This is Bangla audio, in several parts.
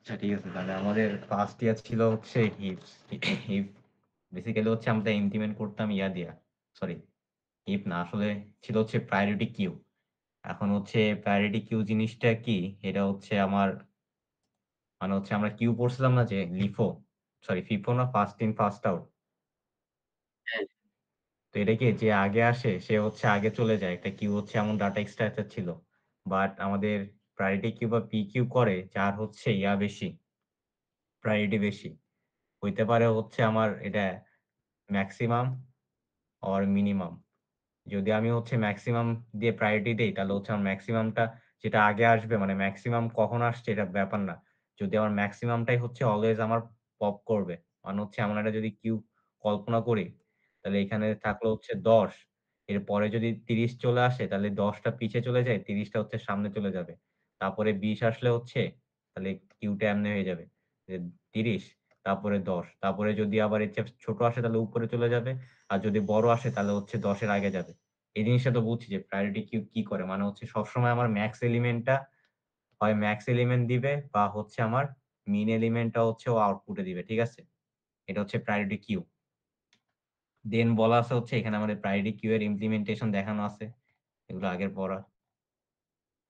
আচ্ছা ঠিক আছে। তাহলে আমাদের ফার্স্ট ইয়ার ছিল হচ্ছে হিপস। হিপ বেসিক্যালি হচ্ছে আমরা ইমপ্লিমেন্ট করতাম ইয়া দিয়া। সরি, হিপ না আসলে ছিল হচ্ছে প্রায়োরিটি কিউ। এখন হচ্ছে প্রায়োরিটি কিউ জিনিসটা কি? এটা হচ্ছে আমার মানে হচ্ছে আমরা কিউ পড়ছিলাম না যে লিফো, সরি ফিফো না ফার্স্ট ইন ফার্স্ট আউট। হ্যাঁ, তো এটা কি যে আগে আসে সে হচ্ছে আগে চলে যায়। একটা কিউ হচ্ছে এমন ডাটা স্ট্রাকচার ছিল। বাট আমাদের প্রায়োরিটি কিউ বা পি কিউ করে যার হচ্ছে ইয়া বেশি, প্রায়োরিটি বেশি। হইতে পারে হচ্ছে আমার এটা মেক্সিমাম অর মিনিমাম। যদি আমি হচ্ছে মেক্সিমাম দিয়ে প্রায়োরিটি দেই, তাহলে হচ্ছে আমার মেক্সিমামটা যেটা আগে আসবে মানে মেক্সিমাম কখন আসছে এটা ব্যাপার না। যদি আমার মেক্সিমামটাই হচ্ছে অলওয়েজ আমার পপ করবে। মানে হচ্ছে এমন একটা যদি কিউ কল্পনা করি, তাহলে এখানে থাকলো হচ্ছে ১০। এরপরে যদি ৩০ চলে আসে, তাহলে ১০ টা পিছে চলে যায়, ৩০ টা হচ্ছে সামনে চলে যাবে। তারপরে ২০ আসলে হচ্ছে তাহলে কিউটা এমনি হয়ে যাবে যে ৩০, তারপরে ১০। তারপরে যদি আবার এর চেয়ে ছোট আসে তাহলে উপরে চলে যাবে। আর যদি বড় আসে তাহলে হচ্ছে ১০ এর আগে যাবে। এই জিনিসটা তো বুঝছি যে প্রায়োরিটি কিউ কি করে। মানে হচ্ছে সবসময় আমার ম্যাক্স এলিমেন্টটা হয় ম্যাক্স এলিমেন্ট দিবে বা হচ্ছে আমার মিন এলিমেন্টটা হচ্ছে ও আউটপুটে দিবে। ঠিক আছে? এটা হচ্ছে প্রায়োরিটি কিউ। দেন বলা আছে হচ্ছে এখানে আমাদের প্রায়োরিটি কিউ এর ইমপ্লিমেন্টেশন দেখানো আছে। এগুলো আগের পড়া।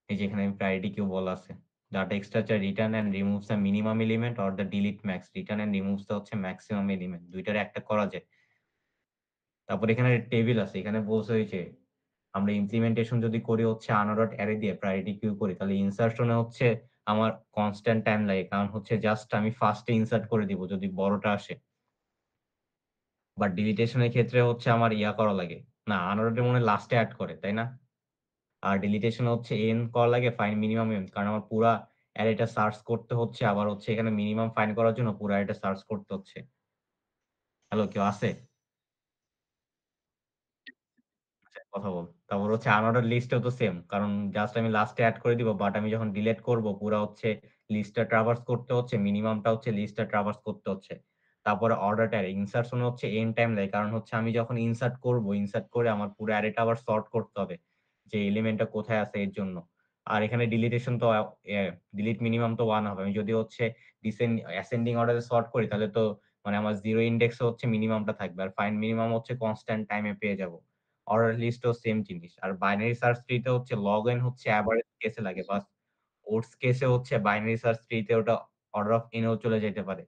এই যে এখানে প্রায়োরিটি কিউ বলা আছে। Data structure return and removes the minimum element or the delete max. Return and removes the হচ্ছে ম্যাক্সিমাম এলিমেন্ট। ২ টার একটা করা যায়। তারপরে এখানে টেবিল আছে। এখানে বলছে ওই যে আমরা ইমপ্লিমেন্টেশন যদি করি হচ্ছে আনঅর্ডার্ড অ্যারে দিয়ে প্রায়োরিটি কিউ করি, তাহলে ইনসার্শন এ হচ্ছে আমার কনস্ট্যান্ট টাইম লাগে। কারণ হচ্ছে জাস্ট আমি ফার্স্ট এ ইনসার্ট করে দিব যদি বড়টা আসে। বাট ডিলিটেশন এর ক্ষেত্রে হচ্ছে আমার ইয়া করা লাগে। না, আনঅর্ডার্ড এ মনে হয় লাস্টে এড করে, তাই না? আর ডিলিটেশন এ হচ্ছে n করা লাগে ফাইন্ড মিনিমাম n, কারণ আমার পুরা অ্যারেটা সার্চ করতে হচ্ছে। আবার হচ্ছে এখানে মিনিমাম ফাইন্ড করার জন্য পুরা অ্যারেটা সার্চ করতে হচ্ছে। হ্যালো, কেউ আছে? আচ্ছা, কথা বল। তারপর হচ্ছে আনঅর্ডার লিস্টেও তো সেম। কারণ জাস্ট আমি লাস্টে এড করে দিব। বাট আমি যখন ডিলিট করব পুরা হচ্ছে লিস্টটা ট্রাভার্স করতে হচ্ছে। মিনিমামটা হচ্ছে লিস্টটা ট্রাভার্স করতে হচ্ছে। তারপরে অর্ডারটা ইনসার্শন এ হচ্ছে এন্ড টাইম লাগে। কারণ হচ্ছে আমি যখন ইনসার্ট করব, ইনসার্ট করে আমার পুরো অ্যারেটা আবার সর্ট করতে হবে। যে এলিমেন্টটা কোথায় আছে এর জন্য। আর এখানে ডিলিটেশন তো ডিলিট মিনিমাম তো 1 হবে। আমি যদি হচ্ছে অ্যাসেন্ডিং অর্ডারে সর্ট করি তাহলে তো মানে আমার 0 ইনডেক্সে হচ্ছে মিনিমামটা থাকবে। আর ফাইন্ড মিনিমাম হচ্ছে কনস্ট্যান্ট টাইমে পেয়ে যাব। অর্ডার লিস্টও সেম জিনিস। আর বাইনারি সার্চ ট্রি তে হচ্ছে লগ এন হচ্ছে এভারেজ কেসে লাগে বা ওটস কেসে হচ্ছে বাইনারি সার্চ ট্রি তে ওটা অর্ডার অফ এন এও চলে যেতে পারে।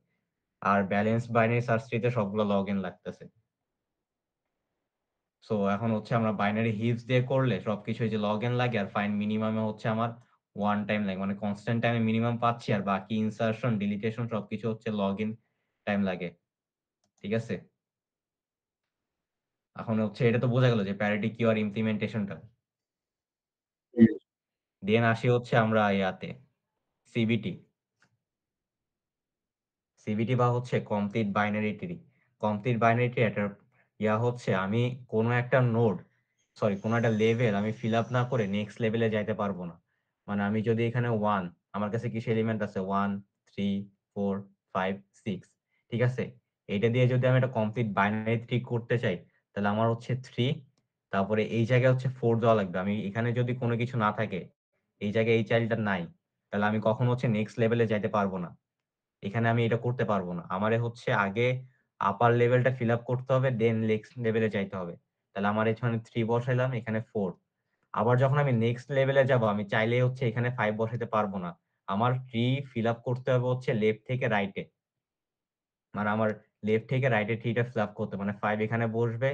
আর ব্যালেন্স বাইনারি সার্চ ট্রি তে সবগুলো লগ এন লাগতেছে। সো এখন হচ্ছে আমরা বাইনারি হিপস দিয়ে করলে সবকিছু এই যে লগ এন লাগে আর ফাইন্ড মিনিমাম এ হচ্ছে আমার 1 টাইম লাগে। মানে কনস্ট্যান্ট টাইমে মিনিমাম পাচ্ছি আর বাকি ইনসার্শন, ডিলিটেশন সবকিছু হচ্ছে লগ ইন টাইম লাগে। ঠিক আছে? এখন হচ্ছে এটা তো বোঝা গেল যে প্যারিটি কিউ আর ইমপ্লিমেন্টেশনটা। হুম, দেন আসি হচ্ছে আমরা ইয়াতে সিবিটি। সিবিটি বা হচ্ছে complete binary tree. Complete binary tree একটা ইয়া হচ্ছে আমি কোন একটা নোড, সরি কোন একটা লেভেল আমি ফিল আপ না করে নেক্সট লেভেলে যাইতে পারবো না। মানে আমি যদি এখানে 1, আমার কাছে কিছু এলিমেন্ট আছে 1, 3, 4, 5, 6। ঠিক আছে? এইটা দিয়ে যদি আমি একটা কমপ্লিট বাইনারি ট্রি করতে চাই, তাহলে আমার হচ্ছে 3, তারপরে এই জায়গায় হচ্ছে 4 দেওয়া লাগবে। আমি এখানে যদি কোন কিছু না থাকে, এই জায়গায় এই চাইল্ডটা নাই, তাহলে আমি কখনো হচ্ছে নেক্সট লেভেলে যাইতে পারবো না। এখানে আমি এটা করতে পারব না। আমারে হচ্ছে আগে আপার লেভেলটা ফিল আপ করতে হবে, দেন নেক্সট লেভেলে যাইতে হবে। তাহলে আমার এখানে 3 বসাইলাম, এখানে 4। আবার যখন আমি নেক্সট লেভেলে যাব, আমি চাইলেই হচ্ছে এখানে 5 বসাইতে পারব না। আমার ট্রি ফিল আপ করতে হবে হচ্ছে লেফট থেকে রাইটে। মানে আমার লেফট থেকে রাইটে ট্রিটা ফিল আপ করতে মানে 5 এখানে বসবে,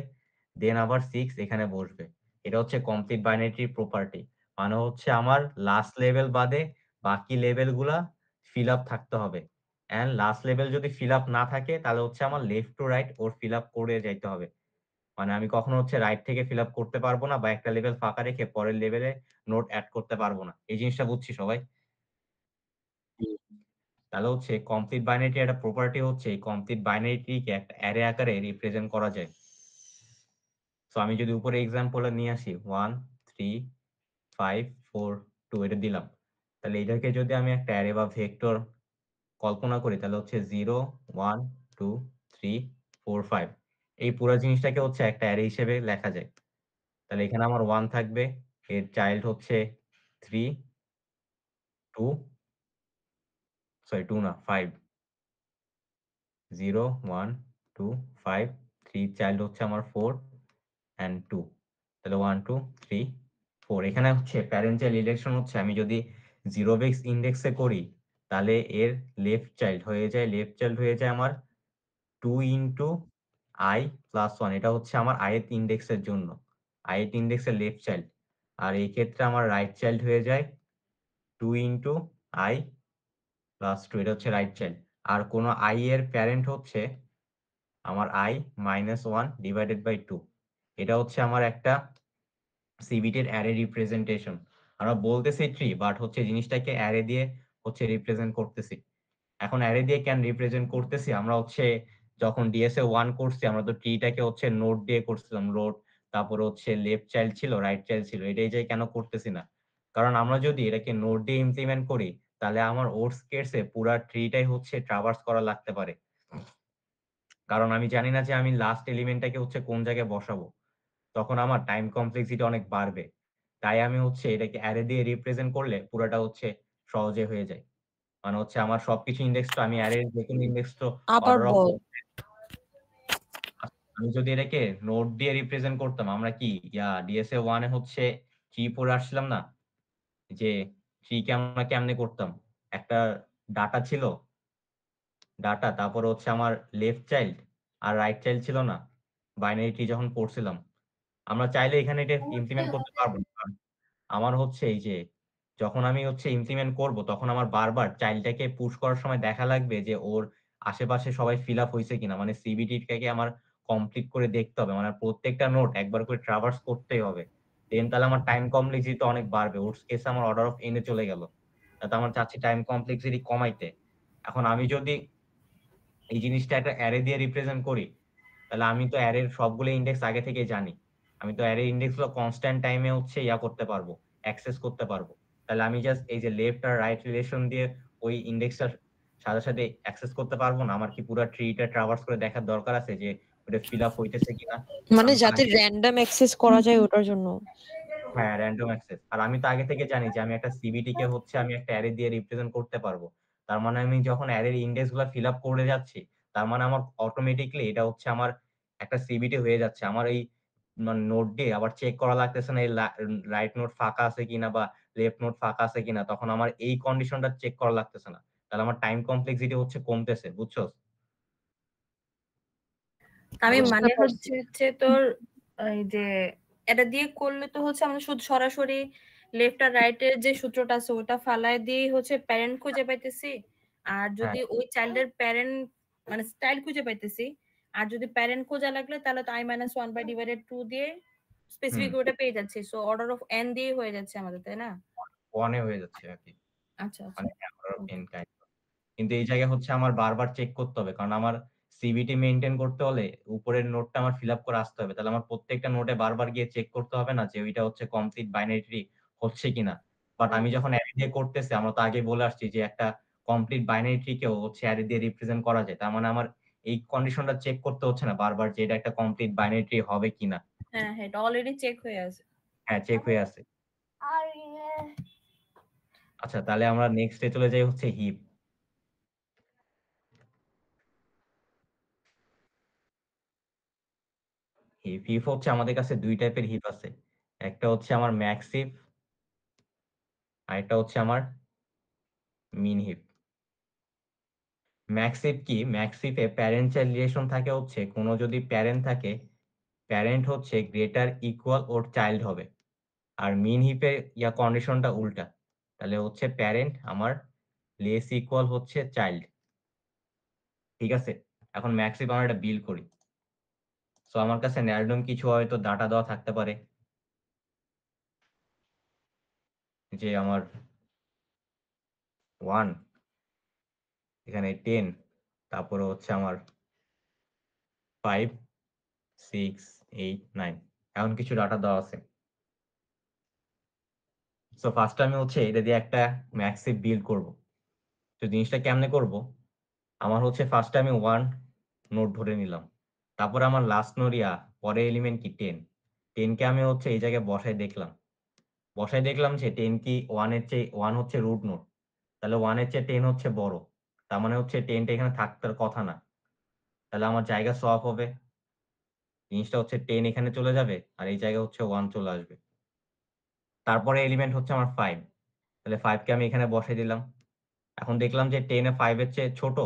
দেন আবার 6 এখানে বসবে। এটা হচ্ছে কমপ্লিট বাইনারি ট্রি প্রপার্টি। মানে হচ্ছে আমার লাস্ট লেভেল বাদে বাকি লেভেল গুলা ফিল আপ থাকতে হবে। অ্যান্ড লাস্ট লেভেল যদি ফিল আপ না থাকে তাহলে হচ্ছে আমার left to right or fill up করে যাইতে হবে। মানে আমি কখনো হচ্ছে রাইট থেকে ফিল আপ করতে পারবো না বা একটা লেভেল ফাঁকা রেখে পরের লেভেলে নোট এড করতে পারবো না। এই জিনিসটা বুঝছি সবাই? হুম। তাহলে হচ্ছে কমপ্লিট বাইনারি ট্রি একটা প্রপার্টি হচ্ছে এই কমপ্লিট বাইনারি ট্রিকে একটা অ্যারে আকারে রিপ্রেজেন্ট করা যায়। সো আমি যদি উপরে এক্সাম্পল নিয়ে আসি 1, 3, 5, 4, 2 এটা দিলাম। তাহলে এটাকে যদি আমি একটা অ্যারে বা ভেক্টর কল্পনা করি তাহলে হচ্ছে 0, 1, 2, 3, 4, 5। এই পুরা জিনিসটাকে হচ্ছে একটা অ্যারে হিসেবে লেখা যায়। তাহলে এখানে আমার 1 থাকবে, এর চাইল্ড হচ্ছে 3, 2, সরি 2 না 5 0 1 2 5 3 চাইল্ড হচ্ছে আমার 4 অ্যান্ড 2 তাহলে 1 2 3 4 এখানে হচ্ছে প্যারেন্টাল ইলেকশন হচ্ছে আমি যদি 0 বেস ইনডেক্সে করি তাহলে এর লেফট চাইল্ড হয়ে যায় আমার 2 ইনটু i প্লাস 1 এটা হচ্ছে আমার ith ইনডেক্সের জন্য। ith ইনডেক্সের লেফট চাইল্ড। আর এই ক্ষেত্রে আমার রাইট চাইল্ড হয়ে যায় 2 ইনটু i প্লাস 2 এটা হচ্ছে রাইট চাইল্ড। আর কোন i এর প্যারেন্ট হচ্ছে আমার i মাইনাস 1 ডিভাইডেড বাই 2 এটা হচ্ছে আমার একটা সিবিটির অ্যারে রিপ্রেজেন্টেশন। আমরা বলতেছি ট্রি বাট হচ্ছে জিনিসটাকে অ্যারে দিয়ে হচ্ছে রিপ্রেজেন্ট করতেছি। এখন অ্যারে দিয়ে কেন রিপ্রেজেন্ট করতেছি? আমরা হচ্ছে যখন ডিএসএ 1 করছি আমরা তো ট্রিটাকে হচ্ছে নোড দিয়ে করছিলাম। নোড তারপরে হচ্ছে লেফট চাইল্ড ছিল, রাইট চাইল্ড ছিল। এটাই যে কেন করতেছি না? কারণ আমরা যদি এটাকে নোড দিয়ে ইমপ্লিমেন্ট করি তাহলে আমার ওটস কেসে পুরা ট্রিটাই হচ্ছে ট্রাভার্স করা লাগতে পারে। কারণ আমি জানি না যে আমি লাস্ট এলিমেন্টটাকে হচ্ছে কোন জায়গায় বসাবো। তখন আমার টাইম কমপ্লেক্সিটি অনেক বাড়বে। তাই আমি হচ্ছে এটাকে অ্যারে দিয়ে রিপ্রেজেন্ট করলে পুরাটা হচ্ছে সহজে হয়ে যায়। মানে হচ্ছে আমার সবকিছু ইনডেক্স তো আমি অ্যারের যেকোনো ইনডেক্স তো আবার অর্ডার অফ বল। আমি যদি এটাকে নোড দিয়ে রিপ্রেজেন্ট করতাম আমরা কি ডিএসএ 1 এ হচ্ছে ট্রি পড়ে আসছিলাম না? যে ট্রি কে আমরা কেমনে করতাম? একটা ডাটা ছিল, ডাটা তারপরে হচ্ছে আমার লেফট চাইল্ড আর রাইট চাইল্ড ছিল না? বাইনারি ট্রি যখন পড়ছিলাম। আমরা চাইলে এখানে এটা ইমপ্লিমেন্ট করতে পারব না। কারণ আমার হচ্ছে এই যে যখন আমি হচ্ছে ইমপ্লিমেন্ট করব তখন আমার বারবার চাইল্ডটাকে পুশ করার সময় দেখা লাগবে যে ওর আশেপাশে সবাই ফিল আপ হইছে কিনা। মানে সিবিটিটাকে আমার কমপ্লিট করে দেখতে হবে। মানে প্রত্যেকটা নোট একবার করে ট্রাভার্স করতেই হবে। দেন তাহলে আমার টাইম কমপ্লেক্সিটি অনেক বাড়বে। ওর কেসে আমার অর্ডার অফ এন এ চলে গেল। তাতে আমার চাচ্ছি টাইম কমপ্লেক্সিটি কমাইতে। এখন আমি যদি এই জিনিসটা একটা অ্যারে দিয়ে রিপ্রেজেন্ট করি তাহলে আমি তো অ্যারের সবগুলো ইনডেক্স আগে থেকেই জানি। আমি তো অ্যারের ইনডেক্স গুলো কনস্ট্যান্ট টাইমে হচ্ছে করতে পারবো, অ্যাক্সেস করতে পারবো। তাহলে আমি জাস্ট এই যে লেফট আর রাইট রিলেশন দিয়ে ওই ইনডেক্সটার সাথে সাথে অ্যাক্সেস করতে পারবো না? আমার কি পুরো ট্রিটা ট্রাভার্স করে দেখার দরকার আছে যে ওটা ফিল আপ হইতেছে কিনা? মানে আমি তো যাতে আগে র‍্যান্ডম অ্যাক্সেস করা যায় ওটার জন্য। হ্যাঁ, র‍্যান্ডম অ্যাক্সেস। আর আমি তো আগে থেকে জানি যে আমি একটা সিবিটি কে হচ্ছে আমি একটা অ্যারে দিয়ে রিপ্রেজেন্ট করতে পারবো। তার মানে আমি যখন অ্যারের ইনডেক্স গুলা ফিল আপ করে যাচ্ছি, তার মানে আমার অটোমেটিক্যালি এটা হচ্ছে আমার একটা সিবিটি হয়ে যাচ্ছে। আমার এই মানে নোড দিয়ে আবার চেক করা লাগতেছে না এই রাইট নোড ফাঁকা আছে কিনা বা লেফট নোড ফাঁকা আছে কিনা। তখন আমার এই কন্ডিশনটা চেক করা লাগতেছে না। তাহলে আমার টাইম কমপ্লেক্সিটি হচ্ছে কমতেছে। বুঝছস? আমি হ্যালো? বুঝতে মানে পারছি। হচ্ছে তোর এই যে এটা দিয়ে করলে তো হচ্ছে আমরা শুধু সরাসরি লেফট আর রাইট এর যে সূত্রটা আছে ওটা ফালায় দিয়ে হচ্ছে প্যারেন্ট খুঁজে পাইতেছি। আর হ্যাঁ, যদি ওই চাইল্ডের প্যারেন্ট মানে চাইল্ড খুঁজে পাইতেছি। আর যদি প্যারেন্ট খোঁজা লাগলে তাহলে তো i-1/2 দিয়ে হুম। স্পেসিফিক ওটা পেয়ে যাচ্ছি। সো অর্ডার অফ n দিয়ে হয়ে যাচ্ছে আমাদের, তাই না? 1 এ হয়ে যাচ্ছে আরকি। আচ্ছা, আচ্ছা। মানে order of okay. n kind. কিন্তু এই জায়গায় হচ্ছে আমার বারবার চেক করতে হবে। কারণ আমার সিভিটি মেইনটেইন করতে হলে উপরের নোডটা আমার ফিল আপ করে আসতে হবে। তাহলে আমার প্রত্যেকটা নোডে বারবার গিয়ে চেক করতে হবে না যে ওইটা হচ্ছে কমপ্লিট বাইনারি ট্রি হচ্ছে কিনা। বাট আমি যখন অ্যারে দিয়ে করতেছি আমরা তো আগেই বলে আসছি যে একটা কমপ্লিট বাইনারি ট্রি কেও হচ্ছে অ্যারে দিয়ে রিপ্রেজেন্ট করা যায়। তার মানে আমার এই কন্ডিশনটা চেক করতে হচ্ছে না বারবার যে এটা একটা কমপ্লিট বাইনারি ট্রি হবে কিনা। হ্যাঁ, হ্যাঁ, এটা অলরেডি চেক হয়ে আছে। হ্যাঁ, চেক হয়ে আছে। আচ্ছা তাহলে আমরা নেক্সট এ চলে যাই হচ্ছে হিপ। হিপ হচ্ছে আমাদের কাছে ২ টাইপের হিপ আছে। একটা হচ্ছে আমার ম্যাক্স হিপ, আরেকটা হচ্ছে আমার মিন হিপ। ম্যাক্স হিপ কি? ম্যাক্স হিপে প্যারেন্ট চাইল্ড রিলেশন থাকে হচ্ছে কোনো যদি প্যারেন্ট থাকে, প্যারেন্ট হচ্ছে গ্রেটার ইকুয়াল ওর চাইল্ড হবে। আর মিন হিপের কন্ডিশনটা উল্টা। তাহলে হচ্ছে প্যারেন্ট আমার লেস ইকুয়াল হচ্ছে চাইল্ড। ঠিক আছে? এখন ম্যাক্স হিপ আমরা এটা বিল্ড করি। সো আমার কাছে র‍্যান্ডম কিছু হয়তো ডাটা দেওয়া থাকতে পারে। যে আমার 1 এখানে 10 তারপরে হচ্ছে আমার 5 6 8 9 এমন কিছু ডাটা দেওয়া আছে। সো ফার্স্ট আমি হচ্ছে এটা দিয়ে একটা ম্যাক্স হিপ বিল্ড করব। তো জিনিসটা কেমনে করব? আমার হচ্ছে ফার্স্ট এ আমি 1 নোড ধরে নিলাম। তারপরে আমার লাস্ট নোড পরের এলিমেন্ট কি 10। 10 কে আমি হচ্ছে এই জায়গায় বসায় দেখলাম। বসায় দেখলাম যে 10 কি 1 এর চেয়ে 1 হচ্ছে রুট নোড। তাহলে 1 এর চেয়ে 10 হচ্ছে বড়। তার মানে হচ্ছে 10 টা এখানে থাকার কথা না। তাহলে আমার জায়গা সোয়াপ হবে। জিনিসটা হচ্ছে 10 এখানে চলে যাবে আর এই জায়গায় হচ্ছে 1 চলে আসবে। তারপরে এলিমেন্ট হচ্ছে আমার 5। তাহলে 5 কে আমি এখানে বসাই দিলাম। এখন দেখলাম যে 10 এ 5 এর চেয়ে ছোট,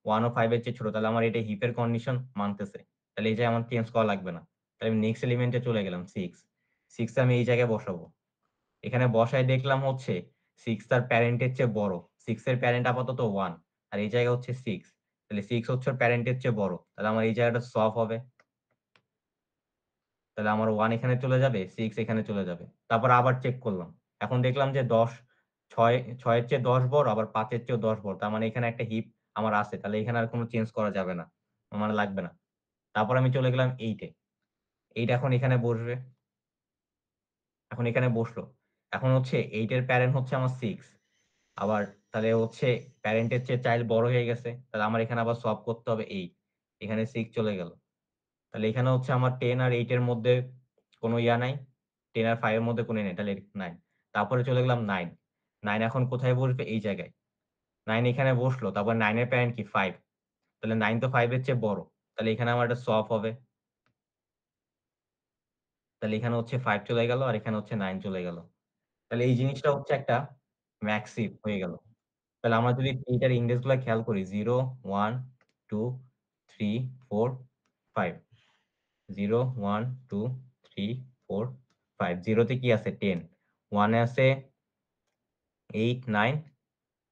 1 ও 5 এর চেয়ে ছোট। তাহলে আমার এটা হিপের কন্ডিশন মানতেছে। তাহলে এই জায়গায় আমার চেঞ্জ করা লাগবে না। তাহলে আমি নেক্সট এলিমেন্টে চলে গেলাম 6। 6 আমি এই জায়গায় বসাবো। এখানে বসায় দেখলাম হচ্ছে 6 তার প্যারেন্টের চেয়ে বড়। 6 এর প্যারেন্ট আপাতত 1 আর এই জায়গা হচ্ছে 6। তাহলে 6 হচ্ছে ওর প্যারেন্টের চেয়ে বড়। তাহলে আমার এই জায়গাটা সলভ হবে। তাহলে আমার 1 এখানে চলে যাবে, 6 এখানে চলে যাবে। তারপর আবার চেক করলাম। এখন দেখলাম যে 6 এর চেয়ে 10 বড়, আবার 5 এর চেয়েও 10 বড়। তার মানে এখানে একটা হিপ আমার আছে। তাহলে এখানে আর কোনো চেঞ্জ করা যাবে না। মানে লাগবে না। তারপর আমি চলে গেলাম 8 এ। 8 এখন এখানে বসবে। এখন এখানে বসলো। এখন হচ্ছে 8 এর প্যারেন্ট হচ্ছে আমার 6। আবার তাহলে হচ্ছে প্যারেন্টের চেয়ে চাইল্ড বড় হয়ে গেছে। তাহলে আমার এখানে আবার সলভ করতে হবে 8। এখানে 6 চলে গেল। তাহলে এখানে হচ্ছে আমার 10 আর 8 এর মধ্যে কোনো ইয়া নাই। 10 আর 5 এর মধ্যে কোনো নেই। তাহলে 9। তারপরে চলে গেলাম 9। 9 এখন কোথায় বসবে? এই জায়গায়। 9 এখানে বসলো। তারপর 9 এর প্যারেন্ট কি? 5। তাহলে 9 তো 5 এর চেয়ে বড়। তাহলে এখানে আমার এটা সলভ হবে। তাহলে এখানে হচ্ছে 5 চলে গেল আর এখানে হচ্ছে 9 চলে গেল। তাহলে এই জিনিসটা হচ্ছে একটা ম্যাক্সিভ হয়ে গেল। তাহলে আমরা যদি এইটার ইনডেক্স গুলা খেয়াল করি 0, 1, 2, 3, 4, 5। 0, 1, 2, 3, 4, 5। 0 তে কি আছে? 10। 1 এ আছে 8, 9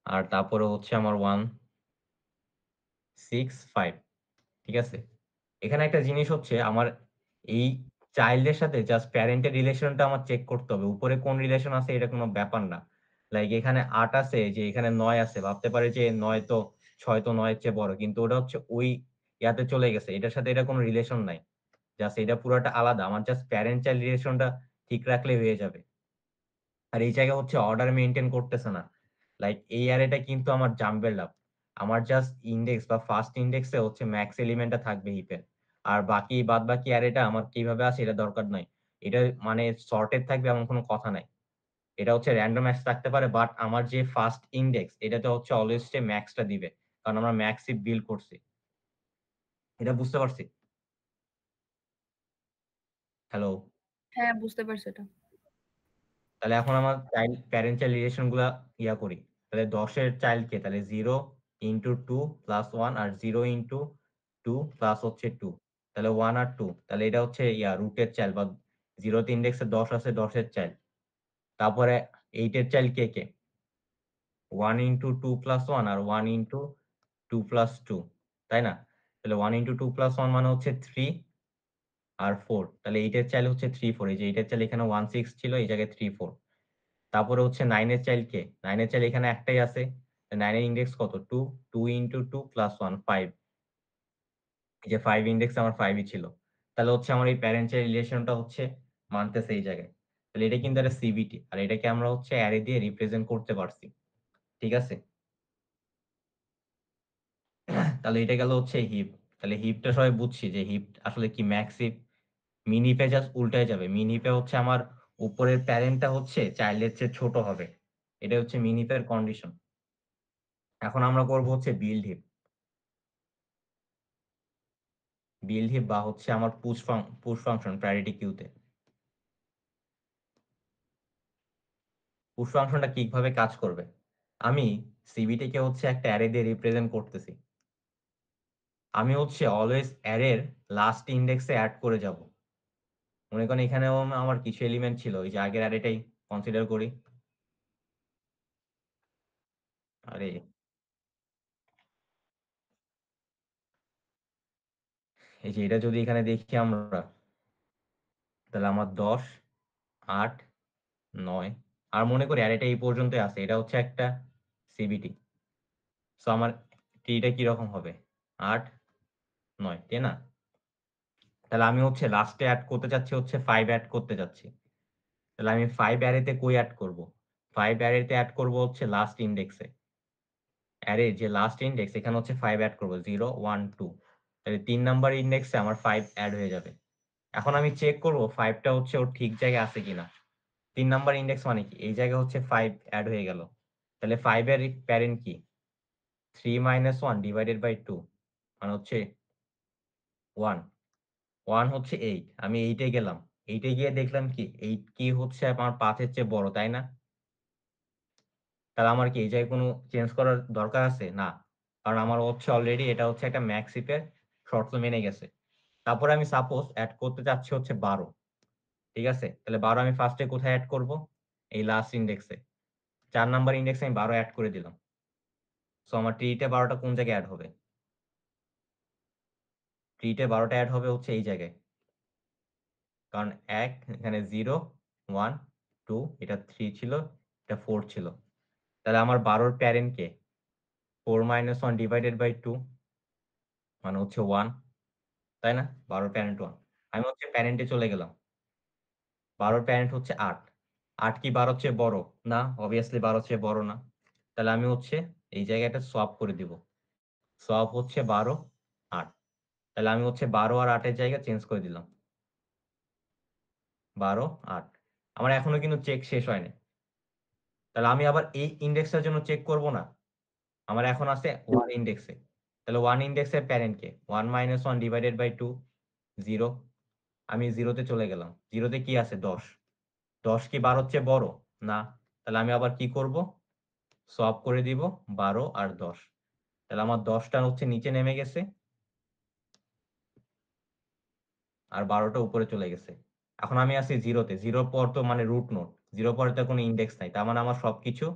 আর তারপরে হচ্ছে আমার 1, 6, 5। ঠিক আছে? এখানে একটা জিনিস হচ্ছে আমার এই চাইল্ডের সাথে জাস্ট প্যারেন্টের রিলেশনটা আমার চেক করতে হবে। উপরে কোন রিলেশন আছে এটা কোনো ব্যাপার না। লাইক এখানে 8 আছে, যে এখানে 9 আছে। ভাবতে পারে যে 9 তো 6 তো 9 এর চেয়ে বড়। কিন্তু ওটা হচ্ছে ওই ইয়াতে চলে গেছে। এটার সাথে এটা কোনো রিলেশন নাই। জাস্ট এটা পুরাটা আলাদা। আমার জাস্ট প্যারেন্ট চাইল্ড রিলেশনটা ঠিক রাখলেই হয়ে যাবে। আর এই জায়গায় হচ্ছে অর্ডার মেইনটেইন করতেছে না। লাইক এই অ্যারেটা কিন্তু আমার জাম্পবেল আপ। আমার জাস্ট ইনডেক্স বা ফার্স্ট ইনডেক্সে হচ্ছে ম্যাক্স এলিমেন্টটা থাকবে হিপের। আর বাদবাকি অ্যারেটা আমার কিভাবে আছে এটা দরকার নাই। এটা মানে সর্টেড থাকবে এমন কোনো কথা নাই। এটা হচ্ছে র‍্যান্ডম অ্যাক্সেস থাকতে পারে, বাট আমার যে ফার্স্ট ইনডেক্স এটাতে হচ্ছে অলওয়েজ ম্যাক্সটা দিবে। কারণ আমরা ম্যাক্স হিপ বিল্ড করছি। এটা বুঝতে পারছি? হ্যালো? হ্যাঁ, বুঝতে পারছি এটা। তাহলে এখন আমার চাইল্ড প্যারেন্ট চাইল্ড রিলেশন গুলা ইয়া করি। তাহলে 10 এর চাইল্ড কে? তাহলে 0 ইনটু 2 প্লাস 1 আর 0 ইনটু 2 প্লাস হচ্ছে 2। তাহলে 1 আর 2। তাহলে এটা হচ্ছে ইয়া রুটের চাইল্ড বা 0 তে ইনডেক্সে 10 আছে, 10 এর চাইল্ড। তারপরে 8 এর চাইল্ড কে? 1 ইনটু 2 প্লাস 1 আর 1 ইনটু 2 প্লাস 2। তাই না? তাহলে 1 ইনটু 2 প্লাস 1 মানে হচ্ছে 3 আর 4। তাহলে 8 এর চাইল্ড হচ্ছে 3, 4। এই যে 8 এর চাইল্ড এখানে 1, 6 ছিল, এই জায়গায় 3, 4। তারপরে হচ্ছে 9 এর চাইল্ড কে? 9 এর চাইল্ড এখানে একটাই আছে। 9 এর ইনডেক্স কত? 2। 2 ইনটু 2 প্লাস 1, 5। এই যে 5 ইনডেক্স আমার 5 ই ছিল। তাহলে হচ্ছে আমার এই প্যারেন্ট চাইল্ড রিলেশনটা হচ্ছে মানতেছে এই জায়গায়। তাহলে এটা কিন্তু একটা সিবিটি। আর এটাকে আমরা হচ্ছে অ্যারে দিয়ে রিপ্রেজেন্ট করতে পারছি। ঠিক আছে? তাহলে এটা গেল হচ্ছে হিপ। তাহলে হিপটা সবাই বুঝছি যে হিপ আসলে কি ম্যাক্স হিপ। মিন হিপে জাস্ট উল্টায় যাবে। মিন হিপে হচ্ছে আমার উপরের প্যারেন্টটা হচ্ছে চাইল্ডের চেয়ে ছোট হবে। এটা হচ্ছে মিন হিপের কন্ডিশন। এখন আমরা করব হচ্ছে বিল্ড হিপ। বিল্ড হিপ বা হচ্ছে আমার পুশ ফাংশন প্রায়োরিটি কিউতে। পুশ ফাংশনটা কিভাবে কাজ করবে? আমি সিবিটি কে হচ্ছে একটা অ্যারে দিয়ে রিপ্রেজেন্ট করতেছি। আমি হচ্ছে অলওয়েজ অ্যারের লাস্ট ইনডেক্সে এড করে যাব। মনে করেন এখানেও আমার কিছু এলিমেন্ট ছিল। ওই যে আগের অ্যারেটাই কনসিডার করি। আরে এই যে এটা যদি এখানে দেখি আমরা, তাহলে আমার 10, 8, 9 আর মনে করি অ্যারেটা এই পর্যন্তই আছে। এটা হচ্ছে একটা সিবিটি। সো আমার ট্রিটা কিরকম হবে? 8, 9, তাই না? তাহলে আমি হচ্ছে লাস্টে এড করতে চাচ্ছি হচ্ছে 5 এড করতে চাচ্ছি। তাহলে আমি 5 অ্যারেতে কই এড করব? 5 অ্যারেতে এড করব হচ্ছে লাস্ট ইনডেক্সে। অ্যারে যে লাস্ট ইনডেক্স এখানে হচ্ছে 5 এড করব 0, 1, 2। তাহলে 3 নাম্বার ইনডেক্সে আমার 5 এড হয়ে যাবে। এখন আমি চেক করব 5 টা হচ্ছে ওর ঠিক জায়গায় আছে কিনা। 3 নাম্বার ইনডেক্স মানে কি? এই জায়গায় হচ্ছে 5 এড হয়ে গেল। তাহলে 5 এর প্যারেন্ট কি? 3 - 1 ডিভাইডেড বাই 2 মানে হচ্ছে 1 1 হচ্ছে 8 আমি 8 এ গেলাম 8 এ গিয়ে দেখলাম কি 8 কি হচ্ছে আমার 5 এর চেয়ে বড়, তাই না? তাহলে আমার কি এই জায়গায় কোনো চেঞ্জ করার দরকার আছে? না। কারণ আমার হচ্ছে অলরেডি এটা হচ্ছে একটা ম্যাক্স হিপের শর্ত মেনে গেছে। তারপরে আমি সাপোজ এড করতে চাচ্ছি হচ্ছে 12। ঠিক আছে? তাহলে 12 আমি ফার্স্ট এ কোথায় এড করব? এই লাস্ট ইনডেক্সে। 4 নাম্বার ইনডেক্সে আমি 12 এড করে দিলাম। সো আমার ট্রিতে 12 টা কোন জায়গায় এড হবে? ট্রিতে 12 টা এড হবে হচ্ছে এই জায়গায়। কারণ 1 এখানে 0, 1, 2 এটা 3 ছিল, এটা 4 ছিল। তাহলে আমার 12 র প্যারেন্ট কে? 4 - 1 ডিভাইডেড বাই 2 মানে হচ্ছে 1, তাই না? 12 র প্যারেন্ট 1। আমি হচ্ছে প্যারেন্টে চলে গেলাম। 12 র প্যারেন্ট হচ্ছে 8। 8 কি 12 র চেয়ে বড়? না, obviously 12 র চেয়ে বড় না। তাহলে আমি হচ্ছে এই জায়গাটা সোয়াপ করে দিব। সোয়াপ হচ্ছে 12, 8। তাহলে আমি হচ্ছে 12 আর 8 এর জায়গা চেঞ্জ করে দিলাম। 12, 8 আমার এখনো কিন্তু চেক শেষ হয়নি। তাহলে আমি আবার এই ইনডেক্সটার জন্য চেক করব না। আমার এখন আছে 1 ইনডেক্সে। তাহলে 1 ইনডেক্সের প্যারেন্ট কে? 1 - 1 ডিভাইডেড বাই 2 0 আমি 0 তে চলে গেলাম। 0 তে কি আছে? 10 10 কি 12 র চেয়ে বড়? না। তাহলে আমি আবার কি করব? সোয়াপ করে দিব 12 আর 10। তাহলে আমার 10 টা হচ্ছে নিচে নেমে গেছে আর 12 টা উপরে চলে গেছে। এখন আমি আছি 0 তে। 0 পর তো মানে রুট নোড। 0 পরে তো কোনো ইনডেক্স নাই। তার মানে আমার সবকিছু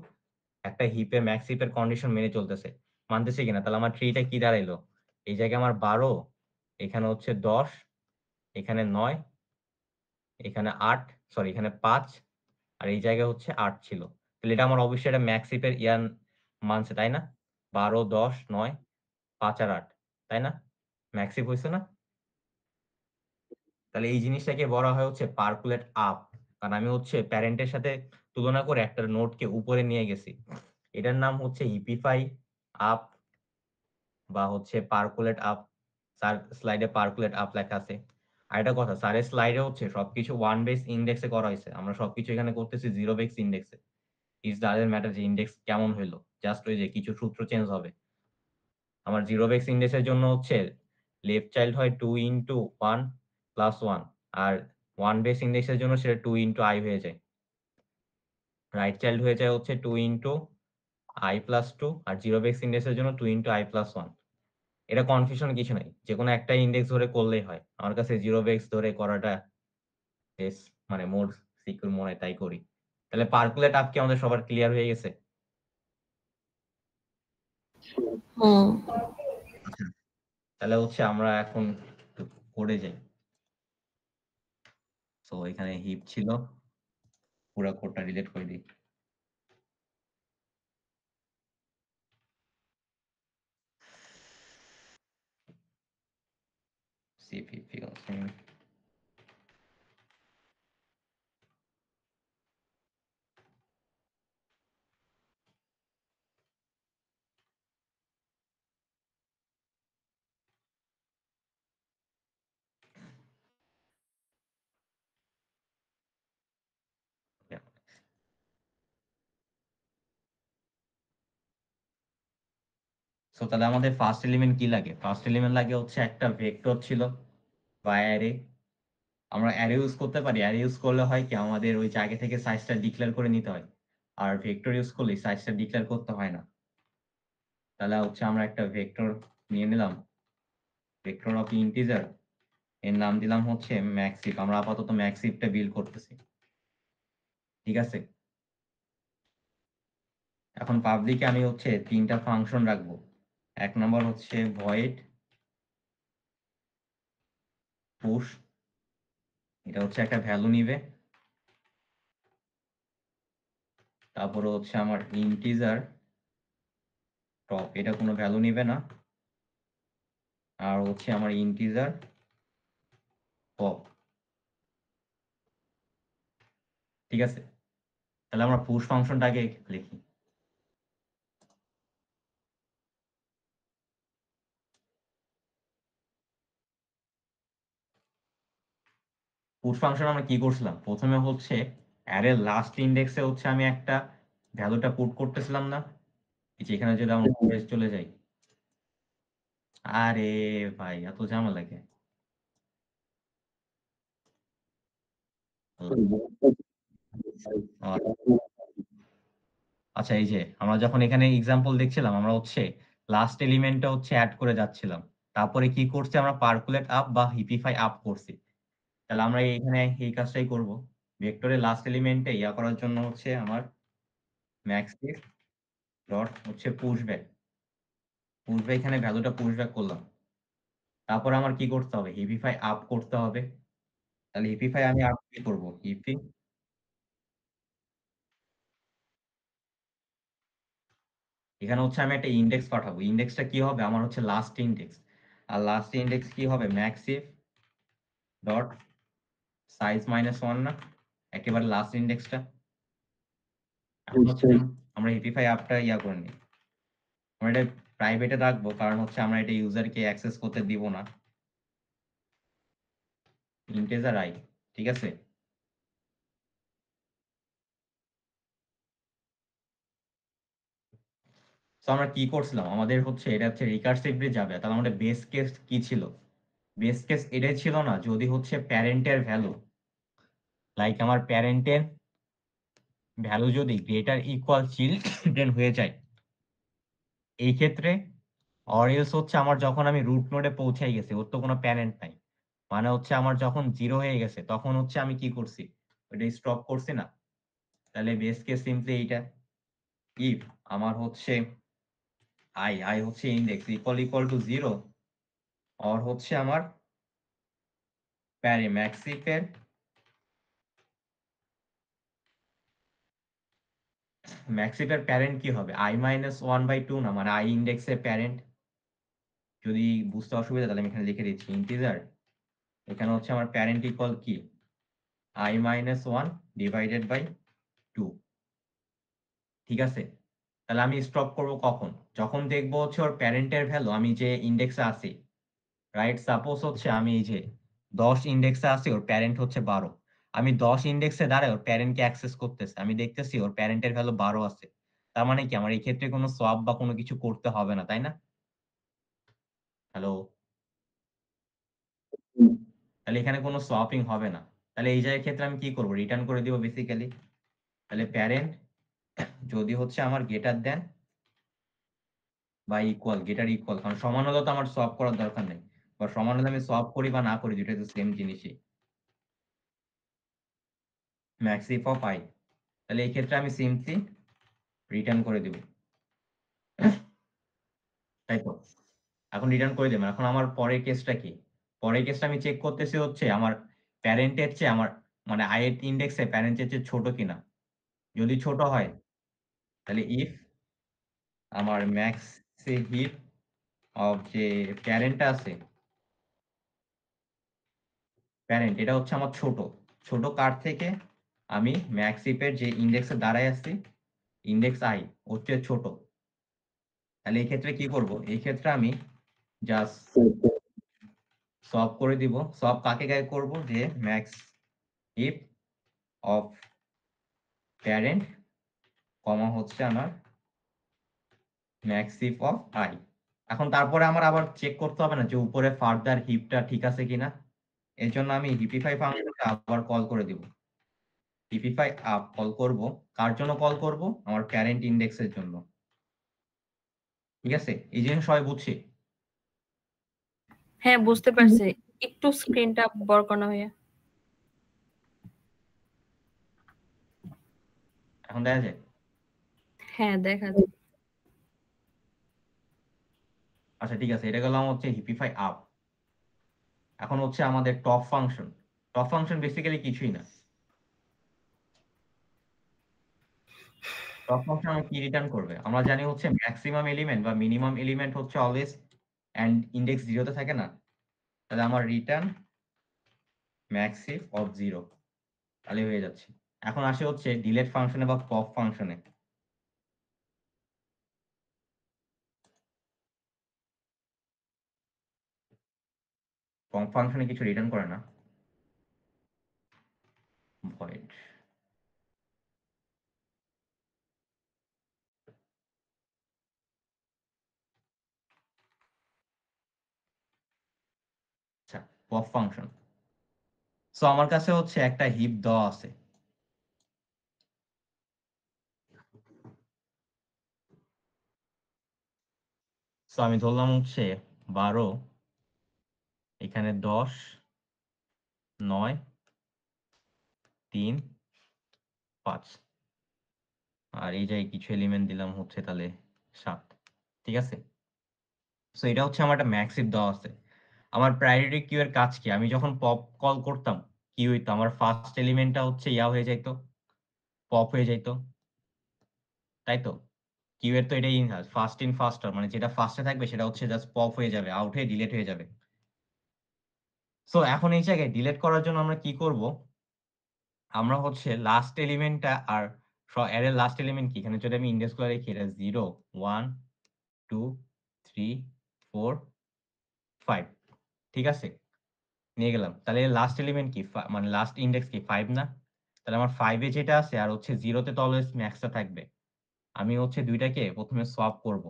একটা হিপে ম্যাক্স হিপের কন্ডিশন মেনে চলতেছে। মানতেছে কিনা? তাহলে আমার ট্রিটা কি দাঁড়াইলো? এই জায়গায় আমার 12, এখানে হচ্ছে 10, এখানে 9, এখানে 8, সরি এখানে 5 আর এই জায়গায় হচ্ছে 8 ছিল। তাহলে এটা আমার অবশ্যই এটা ম্যাক্স হিপের ইয়ান মানছে, তাই না? 12, 10, 9, 5 আর 8, তাই না? ম্যাক্স হিপ হইছে না? তাহলে এই জিনিসটাকে বলা হয় হচ্ছে পার্কুলেট আপ। কারণ আমি হচ্ছে প্যারেন্টের সাথে তুলনা করে একটা নোডকে উপরে নিয়ে গেছি। এটার নাম হচ্ছে হিপিফাই আপ বা হচ্ছে পার্কুলেট আপ। স্যার স্লাইডে পার্কুলেট আপ লেখা আছে। আর একটা কথা, স্যারের স্লাইডে হচ্ছে সবকিছু 1 বেস ইনডেক্সে করা হয়েছে। আমরা সবকিছু এখানে করতেছি 0 বেস ইনডেক্সে। ইট ডাজন্ট ম্যাটার যে ইনডেক্স কেমন হইলো। জাস্ট ওই যে কিছু সূত্র চেঞ্জ হবে। আমার 0 বেস ইনডেক্সের জন্য হচ্ছে লেফট চাইল্ড হয় 2 ইনটু 1 প্লাস 1 আর 1 বেস ইনডেক্সের জন্য সেটা 2 ইনটু i হয়ে যায়। রাইট চাইল্ড হয়ে যায় হচ্ছে 2 ইনটু i প্লাস 2 আর 0 বেস ইনডেক্সের জন্য 2 ইনটু i প্লাস 1। এটা কনফিউশন কিছু নাই। যেকোনো একটা ইনডেক্স ধরে করলেই হয়। আমার কাছে 0 বেস ধরে করাটা বেশ মানে মোর সিকিউর মনে হয়, তাই করি। তাহলে পার্কুলেট আপ কি আমাদের সবার ক্লিয়ার হয়ে গেছে? হুম। আচ্ছা, তাহলে হচ্ছে আমরা এখন একটু কোডে যাই। সো এখানে হিপ ছিল, পুরো কোডটা ডিলিট করে দিই। সিপিপি আছে। সো তাহলে আমাদের ফার্স্ট এলিমেন্ট কি লাগে? ফার্স্ট এলিমেন্ট লাগে হচ্ছে একটা ভেক্টর ছিল বা অ্যারে। আমরা অ্যারে ইউজ করতে পারি। অ্যারে ইউজ করলে হয় কি আমাদের ওই জায়গা থেকে সাইজটা ডিক্লেয়ার করে নিতে হয়। আর ভেক্টর ইউজ করলে সাইজটা ডিক্লেয়ার করতে হয় না। তাহলে হচ্ছে আমরা একটা ভেক্টর নিয়ে নিলাম, ভেক্টর অফ ইন্টিজার। এর নাম দিলাম হচ্ছে ম্যাক্স হিপ। আমরা আপাতত ম্যাক্স হিপটা বিল্ড করতেছি। ঠিক আছে? এখন পাবলিকে আমি হচ্ছে 3টা ফাংশন রাখবো। এক নম্বর হচ্ছে ভয়েড পুশ, এটা হচ্ছে একটা ভ্যালু নিবে। তারপরে হচ্ছে আমার ইন্টিজার টপ, এটা কোনো ভ্যালু নিবে না। আর হচ্ছে আমার ইন্টিজার পপ। ঠিক আছে? তাহলে আমরা পুশ ফাংশনটাকে লিখি। পুশ ফাংশন আমরা কি করছিলাম? প্রথমে হচ্ছে অ্যারে লাস্ট ইন্ডেক্সে হচ্ছে আমি একটা ভ্যালুটা পুট করতেছিলাম না? এই যে এখানে যদি আমরা উপরে চলে যাই, আরে ভাই এত ঝামেলা কেন? আচ্ছা এই যে আমরা যখন এখানে এক্সাম্পল দেখছিলাম আমরা হচ্ছে লাস্ট এলিমেন্টটা হচ্ছে অ্যাড করে যাচ্ছিলাম। তারপরে কি করছি আমরা পার্কুলেট আপ বা হিপিফাই আপ করছি। তাহলে আমরা এখানে এই কাজটাই করব। ভেক্টরের লাস্ট এলিমেন্টে ইয়া করার জন্য হচ্ছে আমার ম্যাক্সিফ ডট হচ্ছে পুশব্যাক। পুশব্যাক এখানে ভ্যালুটা পুশব্যাক করলাম। তারপর আমার কি করতে হবে? হিপিফাই আপ করতে হবে। তাহলে হিপিফাই আমি আপ কি করব? হিপি এখানে হচ্ছে আমি একটা ইনডেক্স পাঠাবো। ইনডেক্সটা কি হবে? আমার হচ্ছে লাস্ট ইনডেক্স। আর লাস্ট ইনডেক্স কি হবে? ম্যাক্সিফ ডট সাইজ -1 না? একেবারে লাস্ট ইনডেক্সটা। এখন হচ্ছে আমরা হিপিফাই অ্যাপটা ইয়া করে নিই। আমরা এটা প্রাইভেটে রাখবো কারণ হচ্ছে আমরা এটা ইউজারকে অ্যাক্সেস করতে দিব না। ইন্টিজার i, ঠিক আছে? সো আমরা কি করছিলাম? আমাদের হচ্ছে এটা হচ্ছে রিকার্সিভলি যাবে। তাহলে আমাদের বেস কেস কি ছিল? বেস কেস এটাই ছিল না যদি হচ্ছে প্যারেন্টের ভ্যালু লাইক আমার প্যারেন্টের ভ্যালু যদি গ্রেটার ইকুয়াল চিলড্রেন হয়ে যায়, এই ক্ষেত্রে অর এলস হচ্ছে আমার যখন আমি রুট নোডে পৌঁছাই গেছি ওর তো কোনো প্যারেন্ট নাই, মানে হচ্ছে আমার যখন 0 হয়ে গেছে তখন হচ্ছে আমি কি করছি? ওইটা স্টপ করছি না? তাহলে বেস কেস সিম্পলি এইটা, ইফ আমার হচ্ছে আই হচ্ছে ইন্ডেক্স ইকুয়াল টু 0 অর হচ্ছে আমার ম্যাক্সিফের প্যারেন্ট কি হবে? i-1/2 না, মানে i ইন্ডেক্সের প্যারেন্ট। যদি বুঝতে অসুবিধা তাহলে আমি এখানে লিখে দিচ্ছি ইন্টিজার। এখানে হচ্ছে আমার প্যারেন্ট ইকুয়াল কি? i-1 ডিভাইডেড বাই 2, ঠিক আছে? তাহলে আমি স্টপ করব কখন? যখন দেখবো হচ্ছে ওর প্যারেন্টের ভ্যালু আমি যে ইন্ডেক্সে আছি, রাইট? সাপোজ হচ্ছে আমি এই যে 10 ইন্ডেক্সে আছি, ওর প্যারেন্ট হচ্ছে 12। আমি 10 ইন্ডেক্সে দাঁড়ায় ওর প্যারেন্টকে অ্যাক্সেস করতেছি, আমি দেখতেছি ওর প্যারেন্টের ভ্যালু 12 আছে। তার মানে কি আমার এই ক্ষেত্রে কোনো সোয়াপ বা কোনো কিছু করতে হবে না, তাই না? হ্যালো? তাহলে এখানে কোনো সোয়াপিং হবে না। তাহলে এই জায়গার ক্ষেত্রে আমি কি করব? রিটার্ন করে দিব বেসিক্যালি। তাহলে প্যারেন্ট যদি হচ্ছে আমার গ্রেটার দেন বা ইকুয়াল, গ্রেটার ইকুয়াল, কারণ সমান হলে তো আমার সোয়াপ করার দরকার নেই, বা সমান হলে আমি সোয়াপ করি বা না করি দুইটা তো সেম জিনিসই। ম্যাক্সিফ অফ আই, তাহলে এই ক্ষেত্রে আমি সিম্পলি রিটার্ন করে দেব, তাই তো? এখন রিটার্ন করে দেব। এখন আমার পরের কেসটা কি? পরের কেসটা আমি চেক করতেছি হচ্ছে আমার প্যারেন্টের চেয়ে আমার মানে i এর ইনডেক্সে প্যারেন্টের চেয়ে ছোট কিনা। যদি ছোট হয় তাহলে ইফ আমার ম্যাক্সিফ অফ যে প্যারেন্টটা আছে, প্যারেন্ট এটা হচ্ছে আমার ছোট। ছোট কার থেকে? আমি ম্যাক্সিফের যে ইনডেক্সে দাঁড়ায় আছি, ইনডেক্স i ওর চেয়ে ছোট। তাহলে এই ক্ষেত্রে কি করব? এই ক্ষেত্রে আমি জাস্ট সলভ করে দিব। সলভ কাকে করব? যে ম্যাক্স ইফ অফ প্যারেন্ট কমা হচ্ছে আমার ম্যাক্সিফ অফ আই। এখন তারপরে আমার আবার চেক করতে হবে না যে উপরে ফার্দার হিপটা ঠিক আছে কিনা। এর জন্য আমি হিপিফাই ফাংশনটা আবার কল করে দিব। হিপিফাই আপ কল করব। কার জন্য কল করব? আমার প্যারেন্ট ইনডেক্সের জন্য। ঠিক আছে? এই জিনিস সবাই বুঝছি? হ্যাঁ বুঝতে পারছি। একটু স্ক্রিনটা বড় করা হয়ে। এখন দেখা যায়? হ্যাঁ দেখা যায়। আচ্ছা ঠিক আছে, এটা গেলাম হচ্ছে হিপিফাই আপ। এখন হচ্ছে আমাদের top function. Top function basically কিছুই না। টপ ফাংশন আমার কি রিটার্ন করবে? আমরা জানি হচ্ছে ম্যাক্সিমাম এলিমেন্ট বা মিনিমাম এলিমেন্ট হচ্ছে অলওয়েজ এন্ড ইনডেক্স 0 তে থাকে না? তাহলে আমার রিটার্ন ম্যাক্সিফ অফ 0, তাহলে হয়ে যাচ্ছে। এখন আসে হচ্ছে ডিলেট ফাংশনে বা পপ ফাংশনে। পপ ফাংশনে কিছু রিটার্ন করে না, ভয়েড। Pop function. সো আমার কাছে হচ্ছে একটা হিপ দেওয়া আছে। সো আমি ধরলাম হচ্ছে 12, এখানে 10, 9, 3, 5, আর এই জায়গায় কিছু এলিমেন্ট দিলাম হচ্ছে তাহলে 7। ঠিক আছে? সো এটা হচ্ছে আমার একটা ম্যাক্স হিপ দেওয়া আছে। আমার প্রায়োরিটি কিউ এর কাজ কি? আমি যখন পপ কল করতাম কি হইতো? আমার ফার্স্ট এলিমেন্টটা হচ্ছে হয়ে যাইতো, পপ হয়ে যাইতো, তাই তো? কিউ এর তো এটাই ফার্স্ট ইন ফার্স্ট আউট, মানে যেটা ফার্স্টে থাকবে সেটা হচ্ছে জাস্ট পপ হয়ে যাবে, আউট হয়ে ডিলিট হয়ে যাবে। সো এখন এই জায়গায় ডিলিট করার জন্য আমরা কি করব? আমরা হচ্ছে লাস্ট এলিমেন্টটা আর অ্যারের লাস্ট এলিমেন্ট কি? এখানে যদি আমি ইন্ডেক্সগুলো লিখি, এটা 0, 1, 2, 3, 4, 5, ঠিক আছে? নিয়ে গেলাম। তাহলে লাস্ট এলিমেন্ট কি? মানে লাস্ট ইনডেক্স কি? 5 না? তাহলে আমার 5 এ যেটা আছে আর হচ্ছে 0 তে তো অলওয়েজ ম্যাক্সটা থাকবে। আমি হচ্ছে দুইটাকে প্রথমে সোয়াপ করব।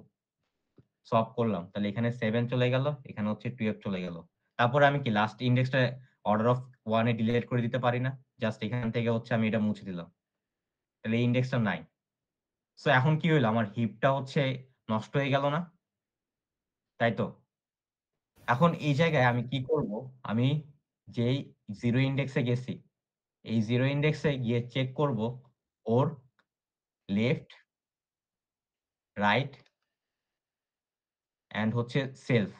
সোয়াপ করলাম। তাহলে এখানে 7 চলে গেল, এখানে হচ্ছে 12 চলে গেল। তারপরে আমি কি লাস্ট ইনডেক্সটা অর্ডার অফ 1 এ ডিলিট করে দিতে পারি না? জাস্ট এখান থেকে হচ্ছে আমি এটা মুছে দিলাম। তাহলে এই ইনডেক্সটা নাই। সো এখন কি হইলো? আমার হিপটা হচ্ছে নষ্ট হয়ে গেল না? তাই তো? এখন এই জায়গায় আমি কি করব? আমি যেই 0 ইনডেক্সে গেছি, এই 0 ইনডেক্সে গিয়ে চেক করব ওর লেফট, রাইট অ্যান্ড হচ্ছে সেলফ,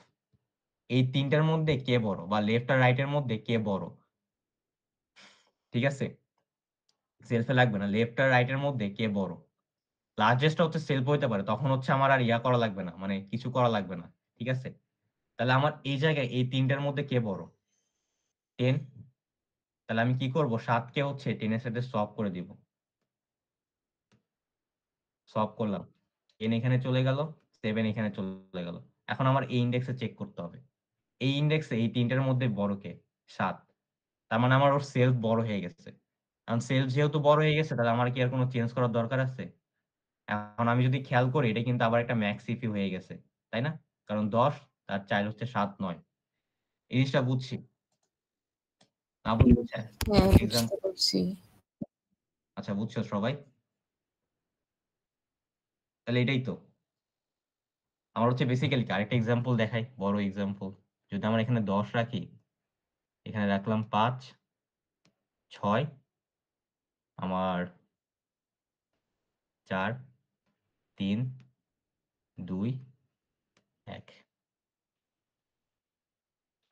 এই ৩টার মধ্যে কে বড়, বা লেফট আর রাইট এর মধ্যে কে বড়। ঠিক আছে? সেলফে লাগবে না, লেফট আর রাইট এর মধ্যে কে বড়। লার্জেস্টটা হচ্ছে সেলফ হইতে পারে, তখন হচ্ছে আমার আর ইয়া করা লাগবে না, মানে কিছু করা লাগবে না। ঠিক আছে? তাহলে আমার এই জায়গায় এই ৩টার মধ্যে কে বড়? 10। তাহলে আমি কি করব? 7 কে হচ্ছে 10 এর সাথে সোয়াপ করে দিব। সোয়াপ করলাম। 10 এখানে চলে গেল, 7 এখানে চলে গেল। এখন আমার এই ইনডেক্সে চেক করতে হবে। এই ইনডেক্সে এই ৩টার মধ্যে বড় কে? 7। তার মানে আমার ওর সেলফ বড় হয়ে গেছে। কারণ সেলফ যেহেতু বড় হয়ে গেছে, তাহলে আমার কি আর কোনো চেঞ্জ করার দরকার আছে? এখন আমি যদি খেয়াল করি, এটা কিন্তু আবার একটা ম্যাক্স ইফি হয়ে গেছে, তাই না? কারণ 10 তার চাইল্ড হচ্ছে 7, 9। এই জিনিসটা বুঝছি না? বুঝছে? হ্যাঁ, এক্সাম্পল। বুঝতে পারছি। আচ্ছা, বুঝছো সবাই? তাহলে এটাই তো আমার হচ্ছে বেসিক্যালি। আরেকটা এক্সাম্পল দেখাই, বড় এক্সাম্পল। যদি আমরা এখানে 10 রাখি, এখানে রাখলাম 5, 6, আমার 4, 3, 2, 1,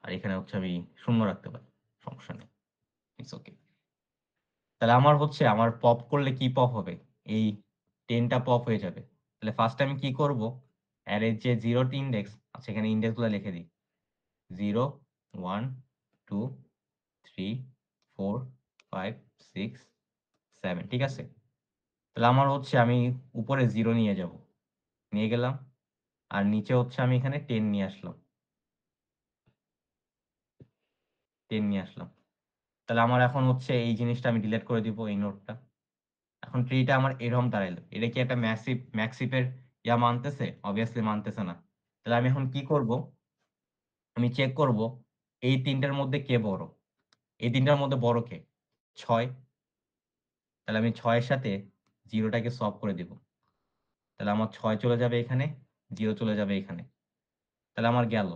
আর এখানে হচ্ছে আমি শূন্য রাখতে পারি, সমস্যা নেই, ইটস ওকে। তাহলে আমার হচ্ছে আমার পপ করলে কি পপ হবে? এই 10টা পপ হয়ে যাবে। তাহলে ফার্স্ট আমি কি করব? অ্যারের যে 0th ইনডেক্স আছে, এখানে ইনডেক্সগুলো লিখে দিই। 0, 1, 2, 3, 4, 5, 6, 7, ঠিক আছে? তাহলে আমার হচ্ছে আমি উপরে 0 নিয়ে যাব, নিয়ে গেলাম, আর নিচে হচ্ছে আমি এখানে 10 নিয়ে আসলাম, 10 নিয়ে আসলাম। তাহলে আমার এখন হচ্ছে এই জিনিসটা আমি ডিলিট করে দিব, এই নোটটা। এখন ট্রিটা আমার এরকম দাঁড়াইলো। এটা কি একটা ম্যাক্সিপের ইয়া মানতেছে? অবভিয়াসলি মানতেছে না। তাহলে আমি এখন কি করব? আমি চেক করব এই ৩টার মধ্যে কে বড়। এই ৩টার মধ্যে বড় কে? 6। তাহলে আমি 6 এর সাথে 0 টাকে সোয়াপ করে দিব। তাহলে আমার 6 চলে যাবে এখানে, 0 চলে যাবে এখানে। তাহলে আমার গেল।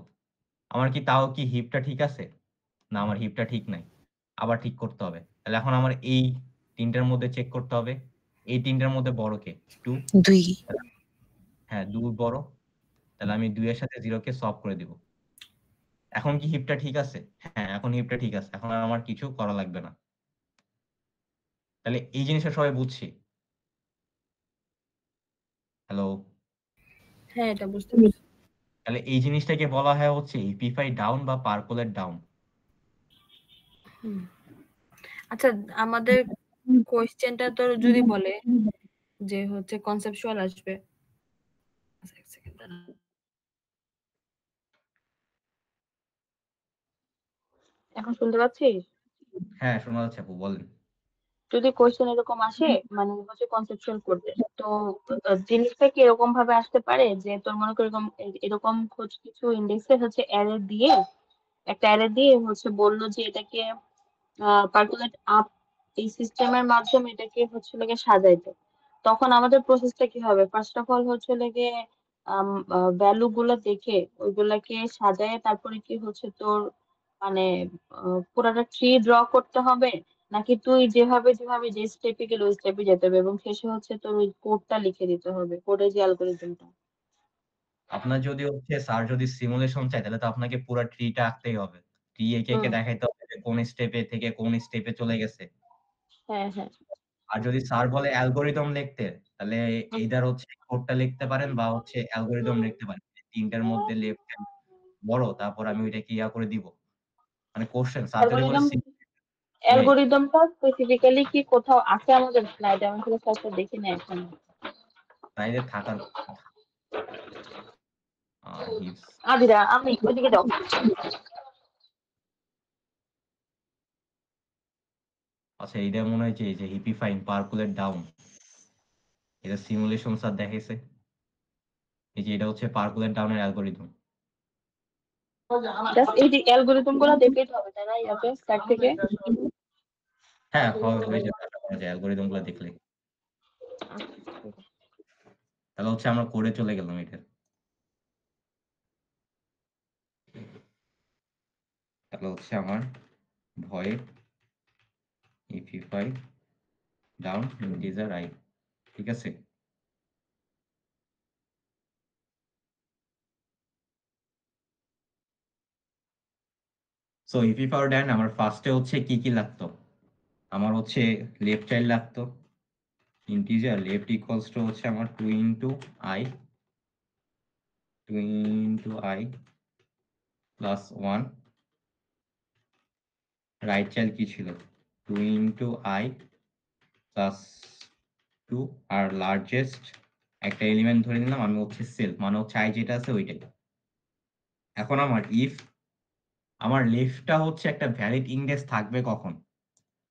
আমার কি তাও কি হিপটা ঠিক আছে? না, আমার হিপটা ঠিক নাই। আবার ঠিক করতে হবে। তাহলে এখন আমার এই ৩টার মধ্যে চেক করতে হবে। এই ৩টার মধ্যে বড় কে? 2। 2। হ্যাঁ, 2 বড়। তাহলে আমি 2 এর সাথে 0 কে সোয়াপ করে দিব। এখন কি হিপটা ঠিক আছে? হ্যাঁ, এখন হিপটা ঠিক আছে। এখন আর আমার কিছু করা লাগবে না। তাহলে এই জিনিসটা সবাই বুঝছি? হ্যালো? হ্যাঁ, এটা বুঝতে পারছি। তাহলে এই জিনিসটাকে বলা হয় হচ্ছে ইপিফাই ডাউন বা পার্কলেট ডাউন। আচ্ছা, আমাদের কোয়েশ্চেনটা তো যদি বলে যে হচ্ছে কনসেপচুয়াল আসবে। আচ্ছা, এক সেকেন্ড দাঁড়ান। এখন শুনতে পাচ্ছিস? হ্যাঁ, শোনা যাচ্ছে আপু, বলেন। যদি কোয়েশ্চেন এরকম আসে, মানে হচ্ছে কনসেপচুয়াল করতে, তো জিনিসটা কি এরকম ভাবে আসতে পারে যে তোর মনে কর এরকম কিছু ইন্ডেক্সে হচ্ছে অ্যারে দিয়ে একটা অ্যারে দিয়ে হচ্ছে বলল যে এটাকে পার্কুলেট আপ এই সিস্টেমের মাধ্যমে এটাকে হচ্ছে লাগে সাজাইতে। তখন আমাদের প্রসেসটা কি হবে? ফার্স্ট অফ অল হচ্ছে লাগে ভ্যালু গুলো দেখে ওইগুলাকে সাজায় তারপরে কি হচ্ছে তোর মানে পুরাটা ট্রি ড্র করতে হবে, নাকি তুই যেভাবে যে স্টেপে গেলে ওই স্টেপে যেতে হবে এবং শেষে হচ্ছে তোর ওই কোডটা লিখে দিতে হবে, কোডের যে অ্যালগরিদমটা। আপনার যদি হচ্ছে স্যার যদি সিমুলেশন চায় তাহলে তো আপনাকে পুরো ট্রিটা আঁকতেই হবে। ট্রি এঁকে হুম, দেখাইতে হবে যে কোন স্টেপে থেকে কোন স্টেপে চলে গেছে। হ্যাঁ হ্যাঁ। আর যদি স্যার বলে অ্যালগরিদম লিখতে তাহলে হুম। এইদার হচ্ছে কোডটা লিখতে পারেন বা হচ্ছে অ্যালগরিদম লিখতে পারেন। তিনটার মধ্যে লেফট হ্যান্ড বড় তারপর আমি ওইটাকে ইয়া করে দিব। মানে কোশ্চেন স্যার যদি বলে ওয়েট অ্যালগরিদমটা স্পেসিফিক্যালি কি কোথাও আছে আমাদের স্লাইডে? আমি আসলে স্লাইডটা দেখি না এখন। স্লাইডে থাকার কথা। হিপস আদিরা আমি ওইদিকে যাও। আচ্ছা এইটা মনে হয় যে হিপিফাইং পার্কুলেট ডাউন এটা সিমুলেশন স্যার দেখাইছে। এই যে এটা হচ্ছে পার্কুলেট ডাউনের অ্যালগরিদম। জাস্ট এই যে অ্যালগরিদম গুলো দেখলেই তো হবে তাই না ইয়াতে স্লাইড থেকে? হ্যাঁ হয়ে যাবে আশা করা যায় অ্যালগরিদম গুলো দেখলে। তাহলে হচ্ছে আমরা কোডে চলে গেলাম এটা। তাহলে হচ্ছে আমার ভয়েড ইপিফাই ডাউন ইন্টিজার আই, ঠিক আছে। সো ইপিফাই ডাউন আমার ফার্স্টে হচ্ছে কি লাগতো, আমার হচ্ছে লেফট চাইল্ড লাগতো ইন্টিজার লেফট ইকুয়ালস টু হচ্ছে আমার 2 into i plus 1, right child কি ছিল 2 into i প্লাস 2, আর লার্জেস্ট একটা এলিমেন্ট ধরে নিলাম আমি হচ্ছে সেলফ, মানে হচ্ছে i যেটা আছে ওইটাই। এখন আমার ইফ আমার লেফটটা হচ্ছে একটা ভ্যালিড ইন্ডেক্স থাকবে কখন,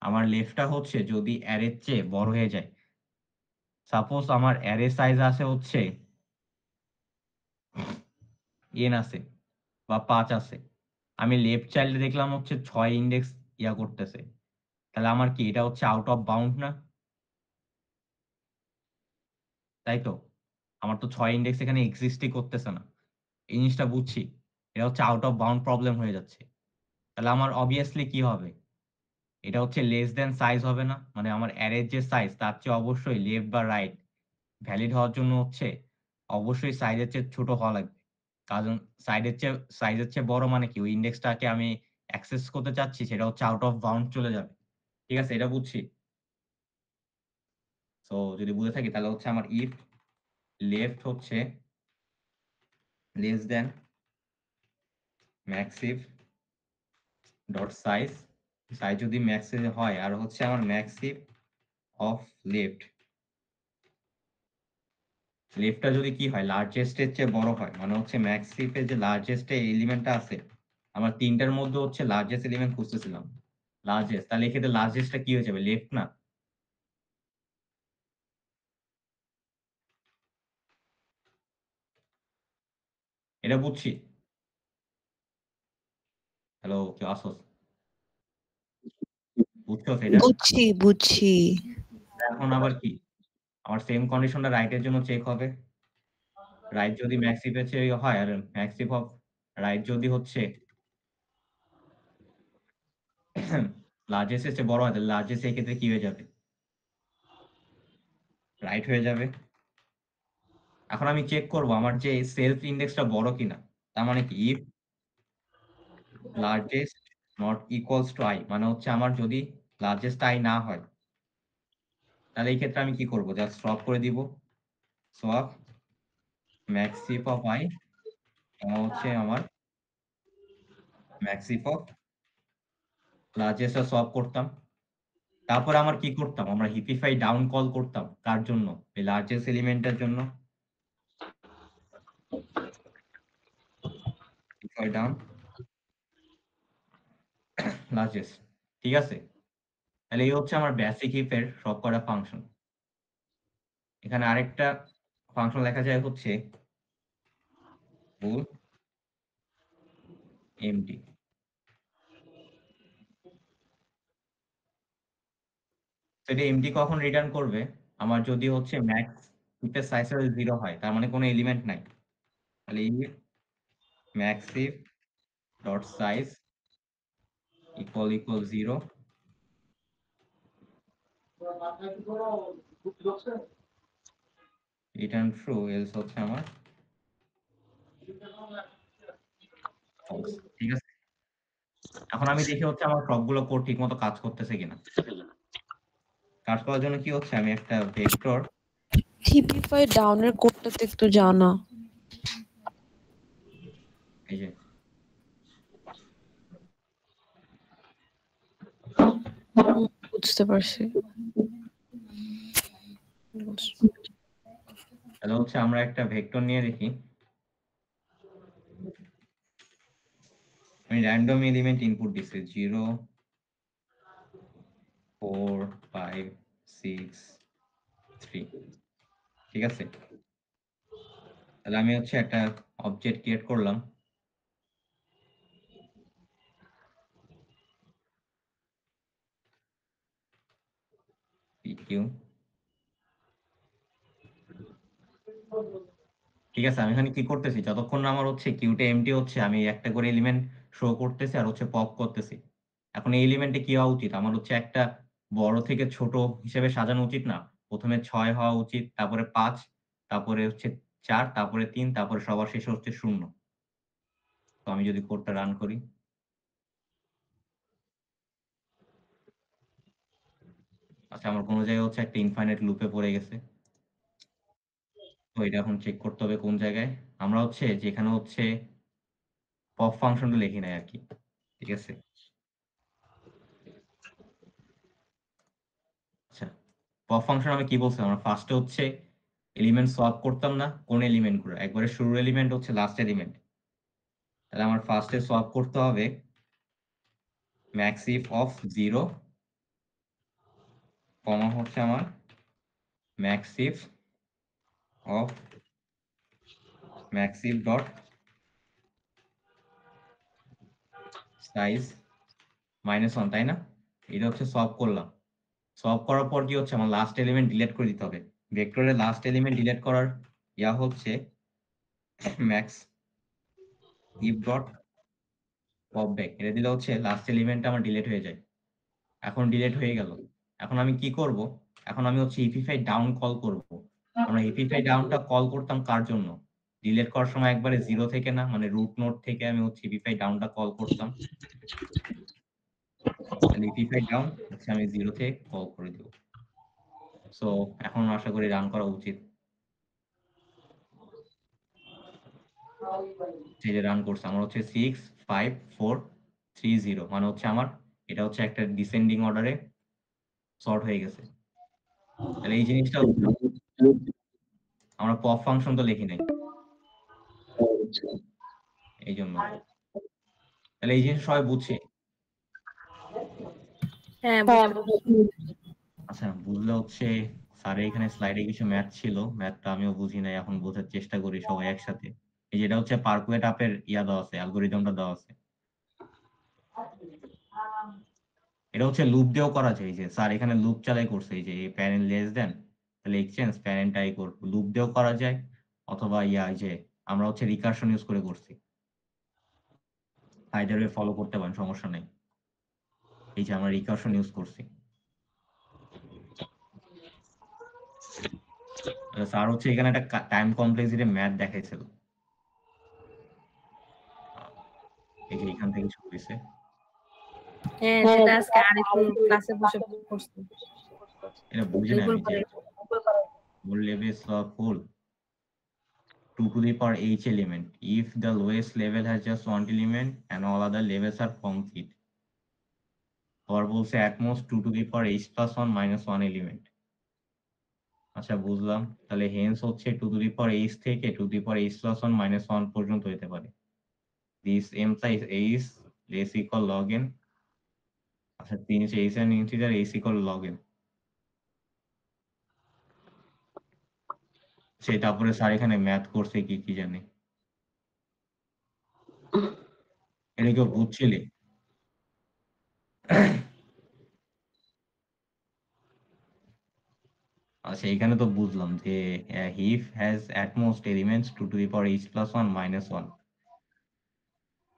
আমার লেফটটা হচ্ছে যদি অ্যারের চেয়ে বড় হয়ে যায়। সাপোজ আমার অ্যারে সাইজ আছে হচ্ছে n আছে বা 5 আছে, আমি লেফট চাইল্ডে দেখলাম হচ্ছে 6 ইন্ডেক্স ইয়া করতেছে, তাহলে আমার কি এটা হচ্ছে আউট অফ বাউন্ড না? তাই তো, আমার তো 6 ইন্ডেক্স এখানে এক্সিস্টই করতেছে না। এই জিনিসটা বুঝছি, এটা হচ্ছে আউট অফ বাউন্ড প্রবলেম হয়ে যাচ্ছে। তাহলে আমার অবভিয়াসলি কি হবে, এটা হচ্ছে লেস দেন সাইজ হবে না, মানে আমার অ্যারের যে সাইজ তার চেয়ে অবশ্যই লেফট বা রাইট ভ্যালিড হওয়ার জন্য হচ্ছে অবশ্যই সাইজের চেয়ে ছোট হওয়া লাগবে। কারণ সাইজের চেয়ে বড় মানে কি ওই ইন্ডেক্সটাকে আমি অ্যাক্সেস করতে চাচ্ছি সেটা হচ্ছে আউট অফ বাউন্ড চলে যাবে। ঠিক আছে, এটা বুঝছি। সো যদি বুঝে থাকি তাহলে হচ্ছে আমার ইফ লেফট হচ্ছে লেস দেন ম্যাক্সিভ ডট সাইজ, সাইজ যদি ম্যাক্সিভ হয় আর হচ্ছে আমার ম্যাক্সিভ অফ লেফট, লেফটটা যদি কি হয় লার্জেস্টের চেয়ে বড় হয়, মানে হচ্ছে ম্যাক্সিফের যে লার্জেস্ট এলিমেন্টটা আছে, আমরা তিনটার মধ্যে হচ্ছে লার্জেস্ট এলিমেন্ট খুঁজতেছিলাম, লার্জেস্ট, তাহলে এক্ষেত্রে লার্জেস্টটা কি হয়ে যাবে লেফট না? এটা বুঝছি। হ্যালো কেউ আসোস, বুঝছো এটা? বুঝছি। এখন আবার কি আমার সেম কন্ডিশনটা রাইটের জন্য চেক হবে, রাইট যদি ম্যাক্সিফের চেয়ে হয় আর ম্যাক্সিফ অফ রাইট যদি হচ্ছে লার্জেস্টের চেয়ে বড় হয় তাহলে লার্জেস্ট এই ক্ষেত্রে কি হয়ে যাবে রাইট হয়ে যাবে। এখন আমি চেক করব আমার যে সেলফ ইন্ডেক্সটা বড় কিনা, তার মানে কি if largest not equals to I, মানে হচ্ছে আমার যদি লার্জেস্ট আই না হয় তাহলে এই ক্ষেত্রে আমি কি করব, জাস্ট সোয়াপ করে দিব, সোয়াপ ম্যাক্সিফ অফ আই হচ্ছে আমার ম্যাক্সিফ অফ লার্জেস্টটা সোয়াপ করতাম। তারপর আমার কি করতাম, আমরা হিপিফাই ডাউন কল করতাম কার জন্য, এই লার্জেস্ট এলিমেন্টের জন্য, হিপিফাই ডাউন লার্জেস্ট। ঠিক আছে, তাহলে এই হচ্ছে আমার বেসিক হিপের সবকটা ফাংশন। এখানে আরেকটা ফাংশন লেখা যায় হচ্ছে ফুল এমটি, তো এটা এমটি কখন রিটার্ন করবে? আমার যদি হচ্ছে ম্যাক্স ইফের সাইজ 0 হয়, তার মানে কোনো এলিমেন্ট নাই। তাহলে if maxif dot size equal 0, return true, else হচ্ছে আমার false। ঠিক আছে, এখন আমি দেখি হচ্ছে আমার সবগুলো কোড ঠিক মতো কাজ করতেছে কিনা। কাজ করার জন্য কি হচ্ছে, আমি একটা ভেক্টর টিপিফাই ডাউনের কোডটাতে একটু জানা এই যে বুঝতে পারছি। তাহলে হচ্ছে আমরা একটা ভেক্টর নিয়ে দেখি। আমি র্যান্ডম এলিমেন্ট ইনপুট দিছি 0 4 5 6 3। ঠিক আছে, তাহলে আমি হচ্ছে একটা অবজেক্ট ক্রিয়েট করলাম। PQ। ঠিক আছে, আমি এখানে কি করতেছি, যতক্ষণ না আমার হচ্ছে কিউটা এমটি হচ্ছে, আমি একটা করে এলিমেন্ট শো করতেছি আর হচ্ছে পপ করতেছি। এখন এই এলিমেন্টে কি হওয়া উচিত, আমার হচ্ছে একটা বড় থেকে ছোট হিসেবে সাজানো উচিত না? প্রথমে 6 হওয়া উচিত, তারপরে 5, তারপরে হচ্ছে 4, তারপরে 3, তারপরে সবার শেষে হচ্ছে 0। তো আমি যদি কোডটা রান করি, আচ্ছা আমার কোনো জায়গায় হচ্ছে একটা ইনফাইনাইট লুপে পড়ে গেছে। তো এটা এখন চেক করতে হবে কোন জায়গায়। আমরা হচ্ছে যেখানে হচ্ছে পপ ফাংশনটা লিখি নাই আর কি। ঠিক আছে, আচ্ছা পপ ফাংশন আমি কি বলছি, আমরা ফার্স্টে হচ্ছে এলিমেন্ট সলভ করতাম না, কোন এলিমেন্ট গুলো, একবারে শুরুর এলিমেন্ট হচ্ছে লাস্ট এলিমেন্ট। তাহলে আমার ফার্স্টে সলভ করতে হবে ম্যাক্সিফ অফ 0, কমা হচ্ছে আমার ম্যাক্সিফ অফ ম্যাক্সিফ ডট সাইজ -1, তাই না? এটা হচ্ছে সলভ করলাম। সলভ করার পর কি হচ্ছে, আমার লাস্ট এলিমেন্ট ডিলিট করে দিতে হবে। ভেক্টরের লাস্ট এলিমেন্ট ডিলিট করার ইয়া হচ্ছে max if dot pop back. এটা দিলে হচ্ছে লাস্ট এলিমেন্টটা আমার ডিলিট হয়ে যায়। এখন ডিলিট হয়ে গেল, এখন আমি কি করব, এখন আমি হচ্ছে ইপিফাই ডাউন কল করব। আমরা ইপিফাই ডাউনটা কল করতাম কার জন্য, ডিলিট করার সময় একবারে 0 থেকে না, মানে রুট নোড থেকে আমি হচ্ছে ইপিফাই ডাউনটা কল করতাম। তাহলে ইপিফাই ডাউন হচ্ছে আমি 0 থেকে কল করে দেব। সো এখন আশা করি রান করা উচিত। এই যে রান করছে আমার হচ্ছে 6 5 4 3 0, মানে হচ্ছে আমার এটা হচ্ছে একটা ডিসেন্ডিং অর্ডারে সর্ট হয়ে গেছে। তাহলে এই জিনিসটা আমরা পপ ফাংশন তো লিখি নাই এই জন্য। তাহলে এই জিনিস সবাই বুঝছে? হ্যাঁ আচ্ছা বুঝলে হচ্ছে স্যারের এখানে স্লাইডে কিছু ম্যাথ ছিল, ম্যাথটা আমিও বুঝি নাই, এখন বোঝার চেষ্টা করি সবাই একসাথে। এই যেটা হচ্ছে পার্কুয়েট আপের ইয়া দেওয়া আছে, অ্যালগরিদমটা দেওয়া আছে। এটা হচ্ছে লুপ দিয়েও করা যায়, যে স্যার এখানে লুপ চালাই করছে, এই যে প্যারেন্ট লেস দেন, তাহলে এক্সচেঞ্জ প্যারেন্ট আই করব, লুপ দিয়েও করা যায়। অথবা ইয়া যে আমরা হচ্ছে রিকারশন ইউজ করে করছি, আইদার ওয়ে ফলো করতে পারেন, সমস্যা নেই। এই যে আমরা রিকারশন ইউজ করছি। স্যার হচ্ছে এখানে একটা টাইম কমপ্লেক্সিটি ম্যাথ দেখাইছিল, এই যে এখান থেকে শুরু হয়েছে। হ্যাঁ যেটা আজকে আরেকটু ক্লাসে বসে পড়ছি। এটা বুঝে না আমি, যে whole levels of whole 2 to the power h element if the lowest level has just one element and all other levels are complete, or বলছে at most 2 to the power h plus 1 minus 1 element। আচ্ছা বুঝলাম, তাহলে হেন্স হচ্ছে 2 to the power h থেকে 2 to the power h plus 1 minus 1 পর্যন্ত হতে পারে। this implies h less equal log n। আচ্ছা 3 হচ্ছে h an integer, h equal log n। সেই তারপরে স্যার এখানে ম্যাথ করছে কি কি জানি, এটা কেউ বুঝছিলি? আচ্ছা এখানে তো বুঝলাম যে heap has at most elements 2 to the power h plus 1 minus 1।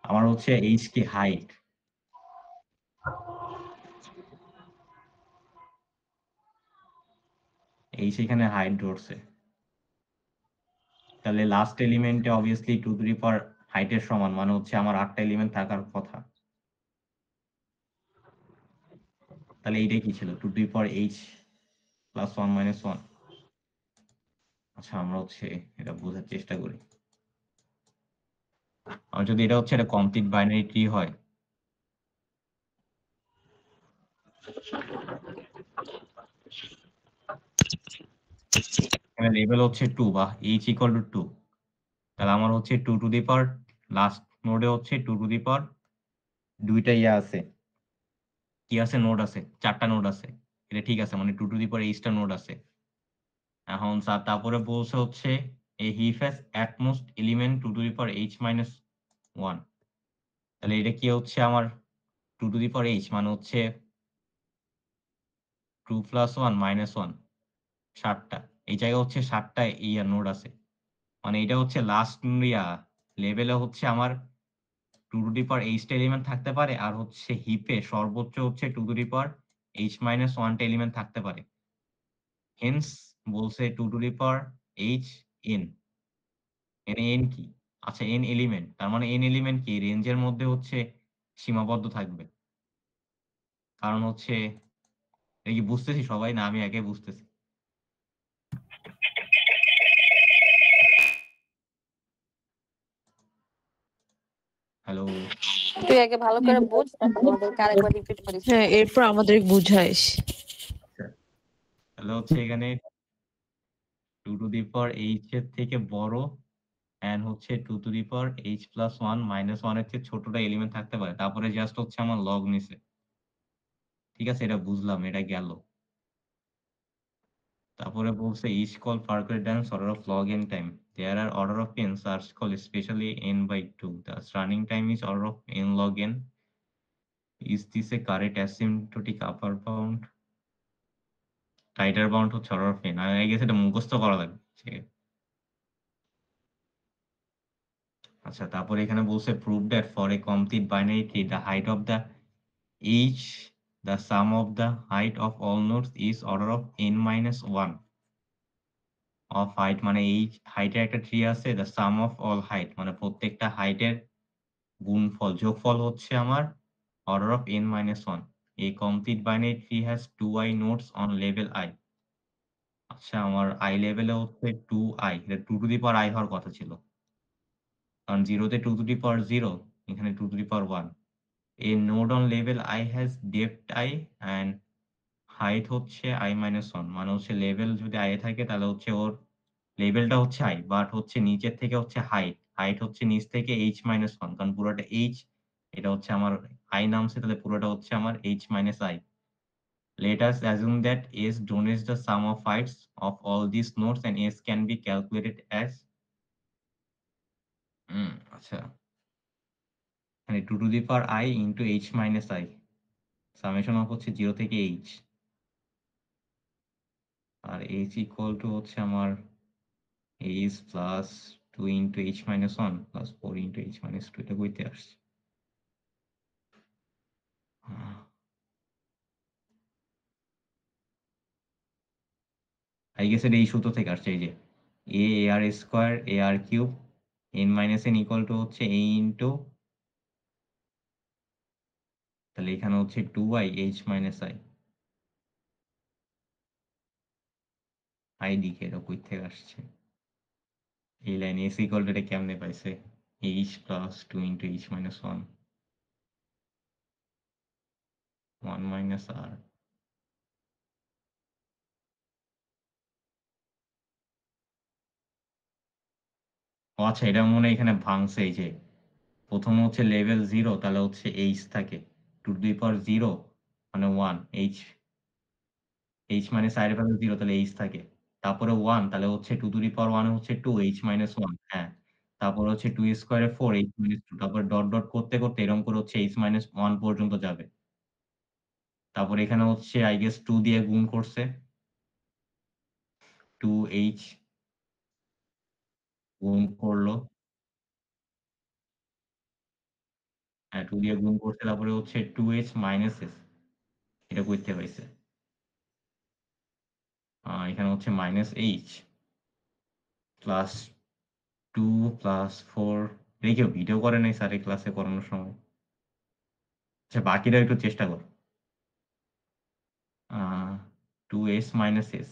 আমার হচ্ছে h কি হাইট, h এখানে হাইট ধরছে, তাহলে লাস্ট এলিমেন্টে অবভিয়াসলি 2 টু দি পাওয়ার হাইটের সমান, মানে হচ্ছে আমার 8টা এলিমেন্ট থাকার কথা। তাহলে এইটাই কি ছিল 2 to the power h plus 1 minus 1। আচ্ছা আমরা হচ্ছে এটা বোঝার চেষ্টা করি। আর যদি এটা হচ্ছে একটা কমপ্লিট বাইনারি ট্রি হয়, এখানে লেভেল হচ্ছে 2 বা h ইকুয়াল টু 2, তাহলে আমার হচ্ছে 2 টু দি পাওয়ার লাস্ট নোডে হচ্ছে 2 টু দি পাওয়ার দুইটা ইয়া আছে, কি আছে, নোড আছে, 4টা নোড আছে। এটা ঠিক আছে, মানে 2 টু দি পাওয়ার h টা নোড আছে। এখন তারপরে বলছে হচ্ছে a heap has at most element 2 to the power h minus 1। তাহলে এটা কি হচ্ছে আমার 2 টু দি পাওয়ার h মানে হচ্ছে 2 প্লাস 1 মাইনাস 1, 7টা। এই জায়গায় হচ্ছে 7টা ইয়া নোড আছে, মানে এটা হচ্ছে লাস্ট ইয়া লেভেলে হচ্ছে আমার 2 টু দি পাওয়ার h টা এলিমেন্ট থাকতে পারে, আর হচ্ছে হিপে সর্বোচ্চ হচ্ছে 2 to the power h minus 1 টা এলিমেন্ট থাকতে পারে। হেন্স বলছে 2 to the power h n। এখানে n কি? আচ্ছা n এলিমেন্ট, তার মানে n এলিমেন্ট কি রেঞ্জের মধ্যে হচ্ছে সীমাবদ্ধ থাকবে। কারণ হচ্ছে এটা কি বুঝতেছি সবাই, না আমি একাই বুঝতেছি? হ্যালো, তুই আগে ভালো করে বোঝ, তারপর আমাদেরকে আরেকবার রিপিট করিস। হ্যাঁ, এরপর আমাদের বুঝাইস। তাহলে হচ্ছে এখানে 2 টু দি পাওয়ার h এর থেকে বড় এন্ড হচ্ছে 2 to the power h plus 1 minus 1 এর চেয়ে ছোটটা এলিমেন্ট থাকতে পারে। তারপরে জাস্ট হচ্ছে আমার লগ নিছে। ঠিক আছে, এটা বুঝলাম, এটা গেল। তারপরে বলছে each call Parquet dance order of log n time. There are order of n's are called especially n by 2. Thus running time is order of n log n. Is this a correct asymptotic upper bound? Tighter bound হচ্ছে order of n. I guess এটা মুখস্থ করা লাগবে। ঠিক আছে। আচ্ছা তারপরে এখানে বলছে prove that for a complete binary tree the height of the each the sum of the height of all nodes is order of n minus 1 of height, মানে এই হাইটের একটা ট্রি আছে, the sum of all height মানে প্রত্যেকটা হাইটের গুণফল যোগফল হচ্ছে আমার order of n minus 1. A complete binary tree has 2i nodes on level i. আচ্ছা আমার i লেভেলে হচ্ছে 2i, এটা 2 টু দি পাওয়ার i হওয়ার কথা ছিল, কারণ 0 তে 2 টু দি পাওয়ার 0, এখানে 2 to the power 1. A node on level i has depth i and height হচ্ছে i minus 1, মানে হচ্ছে লেভেল যদি i এ থাকে তাহলে হচ্ছে ওর লেভেলটা হচ্ছে i, বাট হচ্ছে নিচের থেকে হচ্ছে হাইট হচ্ছে নিচ থেকে h minus 1, কারণ পুরোটা h, এটা হচ্ছে আমার i নামছে, তাহলে পুরোটা হচ্ছে আমার h minus i. Let us assume that s denotes the sum of heights of all these nodes and s can be calculated as আচ্ছা মানে 2 টু দি পাওয়ার i into h minus i, summation of হচ্ছে 0 থেকে h, আর h ইকুয়াল টু হচ্ছে আমার h plus 2 into h minus 1 plus 4 into h minus 2। এটা কইতে আসছে? আই গেস এটা এই সূত্র থেকে আসছে, এই যে a ar square ar cube n minus n equal to হচ্ছে a ইন্টু, তাহলে এখানে হচ্ছে 2i h minus i। I দিকে এটা কই থেকে আসছে? এই লাইন s ইকুয়াল টু এটা কেমনে পাইছে? h plus 2 into h minus 1 1 minus r। ও আচ্ছা এটা মনে হয় এখানে ভাঙছে, এই যে প্রথম হচ্ছে লেভেল 0, তাহলে হচ্ছে h থাকে 2 টু দি পাওয়ার 0 মানে 1, h মানে সাইড ভ্যালু 0, তাহলে h থাকে। তারপরে 1, তাহলে হচ্ছে 2 টু দি পাওয়ার 1 হচ্ছে 2 h মাইনাস 1, হ্যাঁ। তারপর হচ্ছে 2 স্কয়ারে 4 h মাইনাস 2, তারপর ডট ডট করতে করতে এরকম করে হচ্ছে h মাইনাস 1 পর্যন্ত যাবে। তারপর এখানে হচ্ছে আই গেস 2 দিয়ে গুণ করছে, 2h গুণ করলো। 2 দিয়ে গুণ করছে, তারপরে হচ্ছে 2h মাইনাস s, এটা কইতে পাইছে। এখানে হচ্ছে মাইনাস h প্লাস 2 প্লাস 4, এটা কেউ ভিডিও করে নাই স্যার এই ক্লাসে করানোর সময়? আচ্ছা, বাকিটা একটু চেষ্টা কর। 2s মাইনাস s,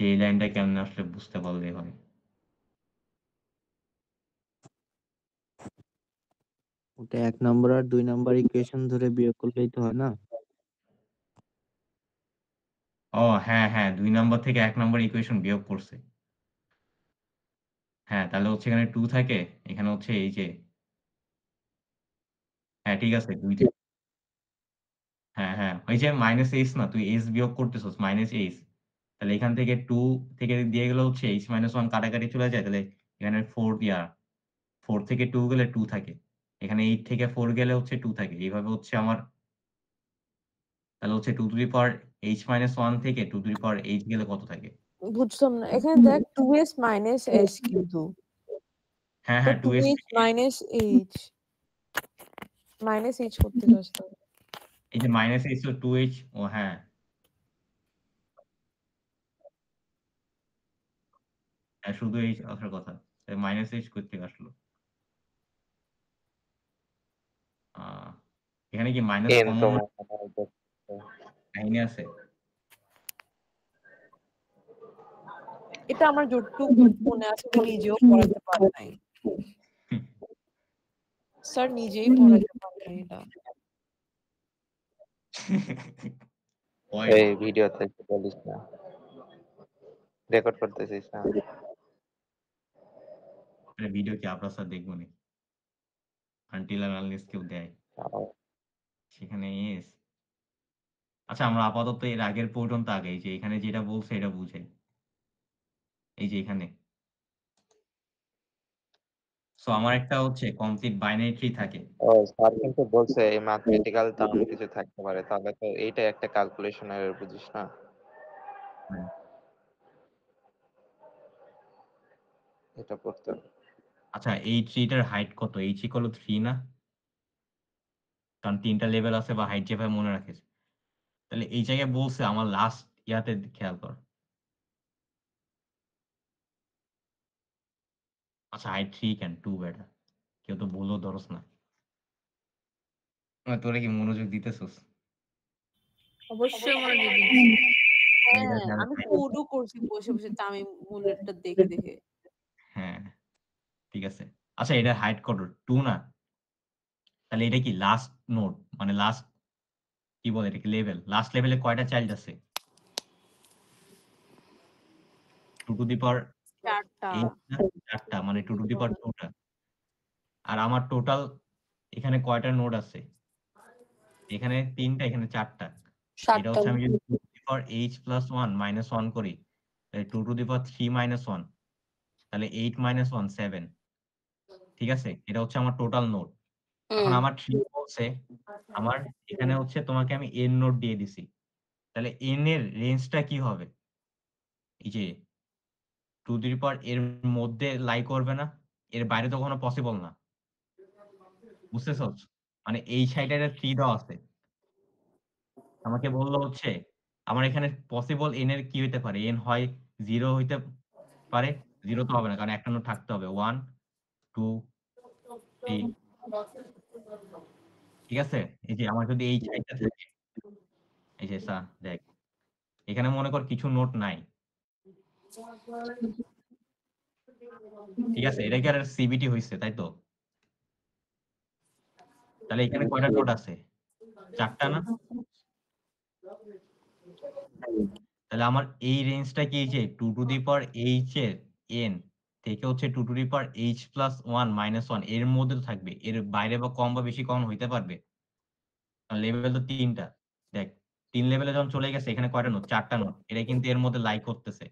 এই লাইনটা কেমনে আসলে বুঝতে পারলেই হয়। ওটা 1 নম্বর আর 2 নম্বর ইকুয়েশন ধরে বিয়োগ করলেই তো হয় না? হ্যাঁ 2 নম্বর থেকে 1 নম্বর ইকুয়েশন বিয়োগ করছে। হ্যাঁ, তাহলে হচ্ছে এখানে 2 থাকে, এখানে হচ্ছে এই যে, হ্যাঁ ঠিক আছে, 2 থেকে, হ্যাঁ ওই যে মাইনাস h না, তুই h বিয়োগ করতেছস, মাইনাস h, তাহলে এখান থেকে 2 থেকে দিয়ে গেলে হচ্ছে h মাইনাস 1 কাটাকাটি চলে যায়, তাহলে এখানে 4 থেকে 2 গেলে 2 থাকে, এখানে 8 থেকে 4 গেলে হচ্ছে 2 থাকে। এইভাবে হচ্ছে আমার, তাহলে হচ্ছে 2 to the power h minus 1 থেকে 2 টু দি পাওয়ার h গেলে কত থাকে? বুঝলাম না, এখানে দেখ 2s মাইনাস s কিন্তু হ্যাঁ তো 2h, 2h minus h minus h করতে আসতো। এই যে মাইনাস h তো 2h, হ্যাঁ শুধু h আসার কথা, মাইনাস h কই থেকে আসলো? এখানে কি মাইনাস n তো কমন মনে কাহিনী আছে? এটা আমার যতটুকু মনে আছে আমি নিজেও পড়াতে পারি নাই, স্যার নিজেই পড়াতে পারি নাই এটা। এই ভিডিওতে বলিস না, রেকর্ড করতেছিস না। ভিডিও কি আপনার স্যার দেখবো নাকি? আনটিল আর আনলেস কেউ দেয় সেখানে এস। আচ্ছা, আমরা আপাতত এর আগের পর্যন্ত আগে, যে এখানে যেটা বলছে এটা বুঝে, এই যে এখানে, সো আমার একটা হচ্ছে কমপ্লিট বাইনারি ট্রি থাকে। ও স্যার কিন্তু বলছে এই ম্যাথমেটিক্যাল টার্ম কিছু থাকতে পারে, তাহলে তো এইটা একটা ক্যালকুলেশনের বুঝিস না, এটা পড়তে হবে। আচ্ছা, এই ট্রিটার হাইট কত? এইচ ইকুয়াল 3 না? কারণ 3টা লেভেল আছে, বা হাইট যেভাবে মনে রাখিস। তাহলে এই জায়গায় বলছে, আমার লাস্ট ইয়াতে খেয়াল কর। আচ্ছা, হাইট 3 কেন? 2 বেটা, কেউ তো বললো ধরস না। তোরা কি মনোযোগ দিতেছস? অবশ্যই মনোযোগ দিচ্ছি। হ্যাঁ, আমি কোডও করছি বসে বসে তামিম মুল্লেরটা দেখে দেখে। হ্যাঁ ঠিক আছে। আচ্ছা, এটা হাইট কত? 2 না? তাহলে এটা কি লাস্ট নোড, মানে লাস্ট, কি বলে এটাকে, লেভেল? লাস্ট লেভেলে কয়টা চাইল্ড আছে? 2 টু দি পাওয়ার 4টা 8 না? 4টা, মানে 2 টু দি পাওয়ার 2টা। আর আমার টোটাল এখানে কয়টা নোড আছে? এখানে 3টা, এখানে 4টা। এটা হচ্ছে আমি যদি 2 to the power h plus 1 minus 1 করি, তাহলে 2 টু দি পাওয়ার 3 মাইনাস 1, তাহলে 8 মাইনাস 1 7। ঠিক আছে, এটা হচ্ছে আমার টোটাল নোড। এখন আমার ট্রি বলছে, আমার এখানে হচ্ছে তোমাকে আমি n নোড দিয়ে দিছি, তাহলে n এর রেঞ্জটা কি হবে? এই যে 2 টু দি পাওয়ার এর মধ্যে লাই করবে না, এর বাইরে তো কখনো পসিবল না, বুঝতেছ? মানে এই সাইডে একটা 3 দেওয়া আছে, আমাকে বললো হচ্ছে আমার এখানে পসিবল n এর কি হইতে পারে? n হয় 0 হইতে পারে, 0 তো হবে না, কারণ একটা নোড থাকতে হবে। 1 2 3, ঠিক আছে? এই যে আমার যদি এই সাইডটা থাকে, এই যে দেখ, এখানে মনে কর কিছু নোট নাই, ঠিক আছে? এটা কি আর সিবিটি হইছে, তাই তো? তাহলে এখানে কয়টা নোট আছে? 4টা না? তাহলে আমার এই রেঞ্জটা কি, যে 2 টু দি পাওয়ার h এর n থেকে হচ্ছে 2 to the power h plus 1 minus 1 এর মধ্যে তো থাকবে, এর বাইরে বা কম বা বেশি কম হইতে পারবে? লেভেল তো 3টা। দেখ, 3 লেভেলে যখন চলে গেছে, এখানে কয়টা নোট? 4টা নোট, এটা কিন্তু এর মধ্যে লাই করতেছে।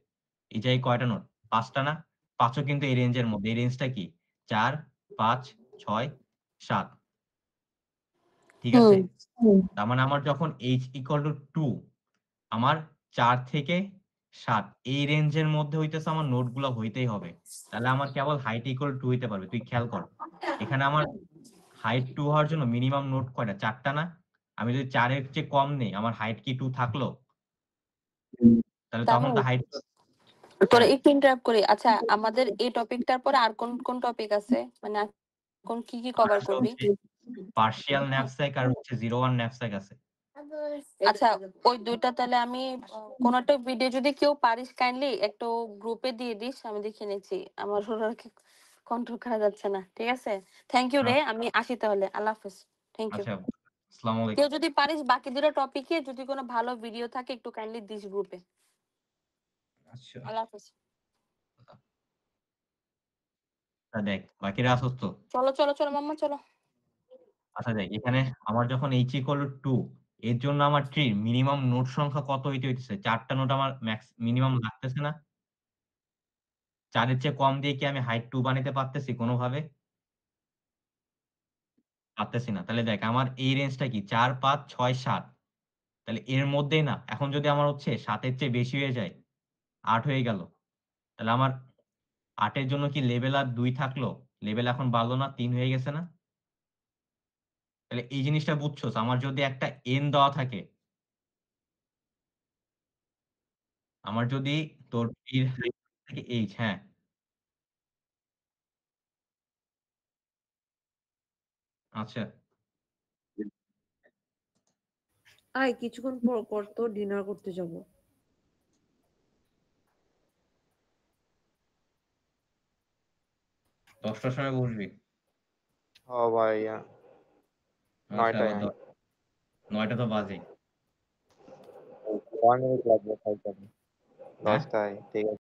এই জায়গায় কয়টা নোট? ৫ টা না? ৫ ও কিন্তু এই রেঞ্জের মধ্যে। এই রেঞ্জটা কি? ৪, ৫, ৬, ৭। ঠিক আছে? তার মানে আমার যখন h = 2 আমার ৪ থেকে ৭ এই রেঞ্জের মধ্যে হইতেছে আমার নোটগুলা হইতেই হবে। তাহলে আমার কেবল হাইট = 2 হইতে পারবে। তুই খেয়াল কর। এখানে আমার হাইট 2 হওয়ার জন্য মিনিমাম নোট কয়টা? ৪ টা না? আমি যদি ৪ এর চেয়ে কম নেই, আমার হাইট কি 2 থাকলো? তাহলে তখন তো হাইট পরে হ্যাঁ। একটু ইন্টারাপ্ট করি। আচ্ছা, আমাদের এই টপিকটার পরে আর কোন টপিক আছে? মানে আর কি কভার করবি? পার্শিয়াল ন্যাপস্যাক আর হচ্ছে 01 ন্যাপস্যাক আছে। আচ্ছা, ওই দুইটা তাহলে আমি কোন একটা ভিডিও যদি কেউ পারিস কাইন্ডলি একটু গ্রুপে দিয়ে দিস, আমি দেখে নিচ্ছি। আমার কন্ট্রোল করা যাচ্ছে না। ঠিক আছে? থ্যাংক ইউ রে, আমি আসি তাহলে। আল্লাহ হাফেজ। Thank you. আচ্ছা, আসসালামু আলাইকুম। কেউ যদি পারিস বাকি দুটো টপিকে যদি কোনো ভালো ভিডিও থাকে একটু কাইন্ডলি দিস গ্রুপে। আচ্ছা। আল্লাহ হাফেজ। দেখ বাকিরা আসছ তো? চলো মাম্মা চলো। আচ্ছা দেখ এখানে আমার যখন h = 2 এর জন্য আমার ট্রির মিনিমাম নোট সংখ্যা কত হইতেছে? ৪ টা নোট আমার মিনিমাম লাগতেছে না? ৪ এর চেয়ে কম দিয়ে কি আমি হাইট 2 বানাইতে পারতেছি কোনোভাবে? পারতেছি না। তাহলে দেখ আমার এই রেঞ্জটা কি? ৪, ৫, ৬, ৭। তাহলে এর মধ্যেই না। এখন যদি আমার হচ্ছে ৭ এর চেয়ে বেশি হয়ে যায়, ৮ হয়ে গেল। তাহলে আমার ৮ এর জন্য কি লেভেল আর ২ থাকলো? লেভেল এখন বাড়লো না? ৩ হয়ে গেছে না? তাহলে এই জিনিসটা বুঝছোস? আমার যদি একটা n দেওয়া থাকে, আমার যদি তোর ট্রির হাইট থাকে h, হ্যাঁ। আচ্ছা। আয় কিছুক্ষণ পর তো ডিনার করতে যাব। ১০টার সময় বসবি? ও ভাইয়া আচ্ছা, ৯টায় আবার ৯টা তো বাজেই। 1 মিনিট লাগবে খাইতে। হ্যাঁ? 10টায় ঠিক আছে।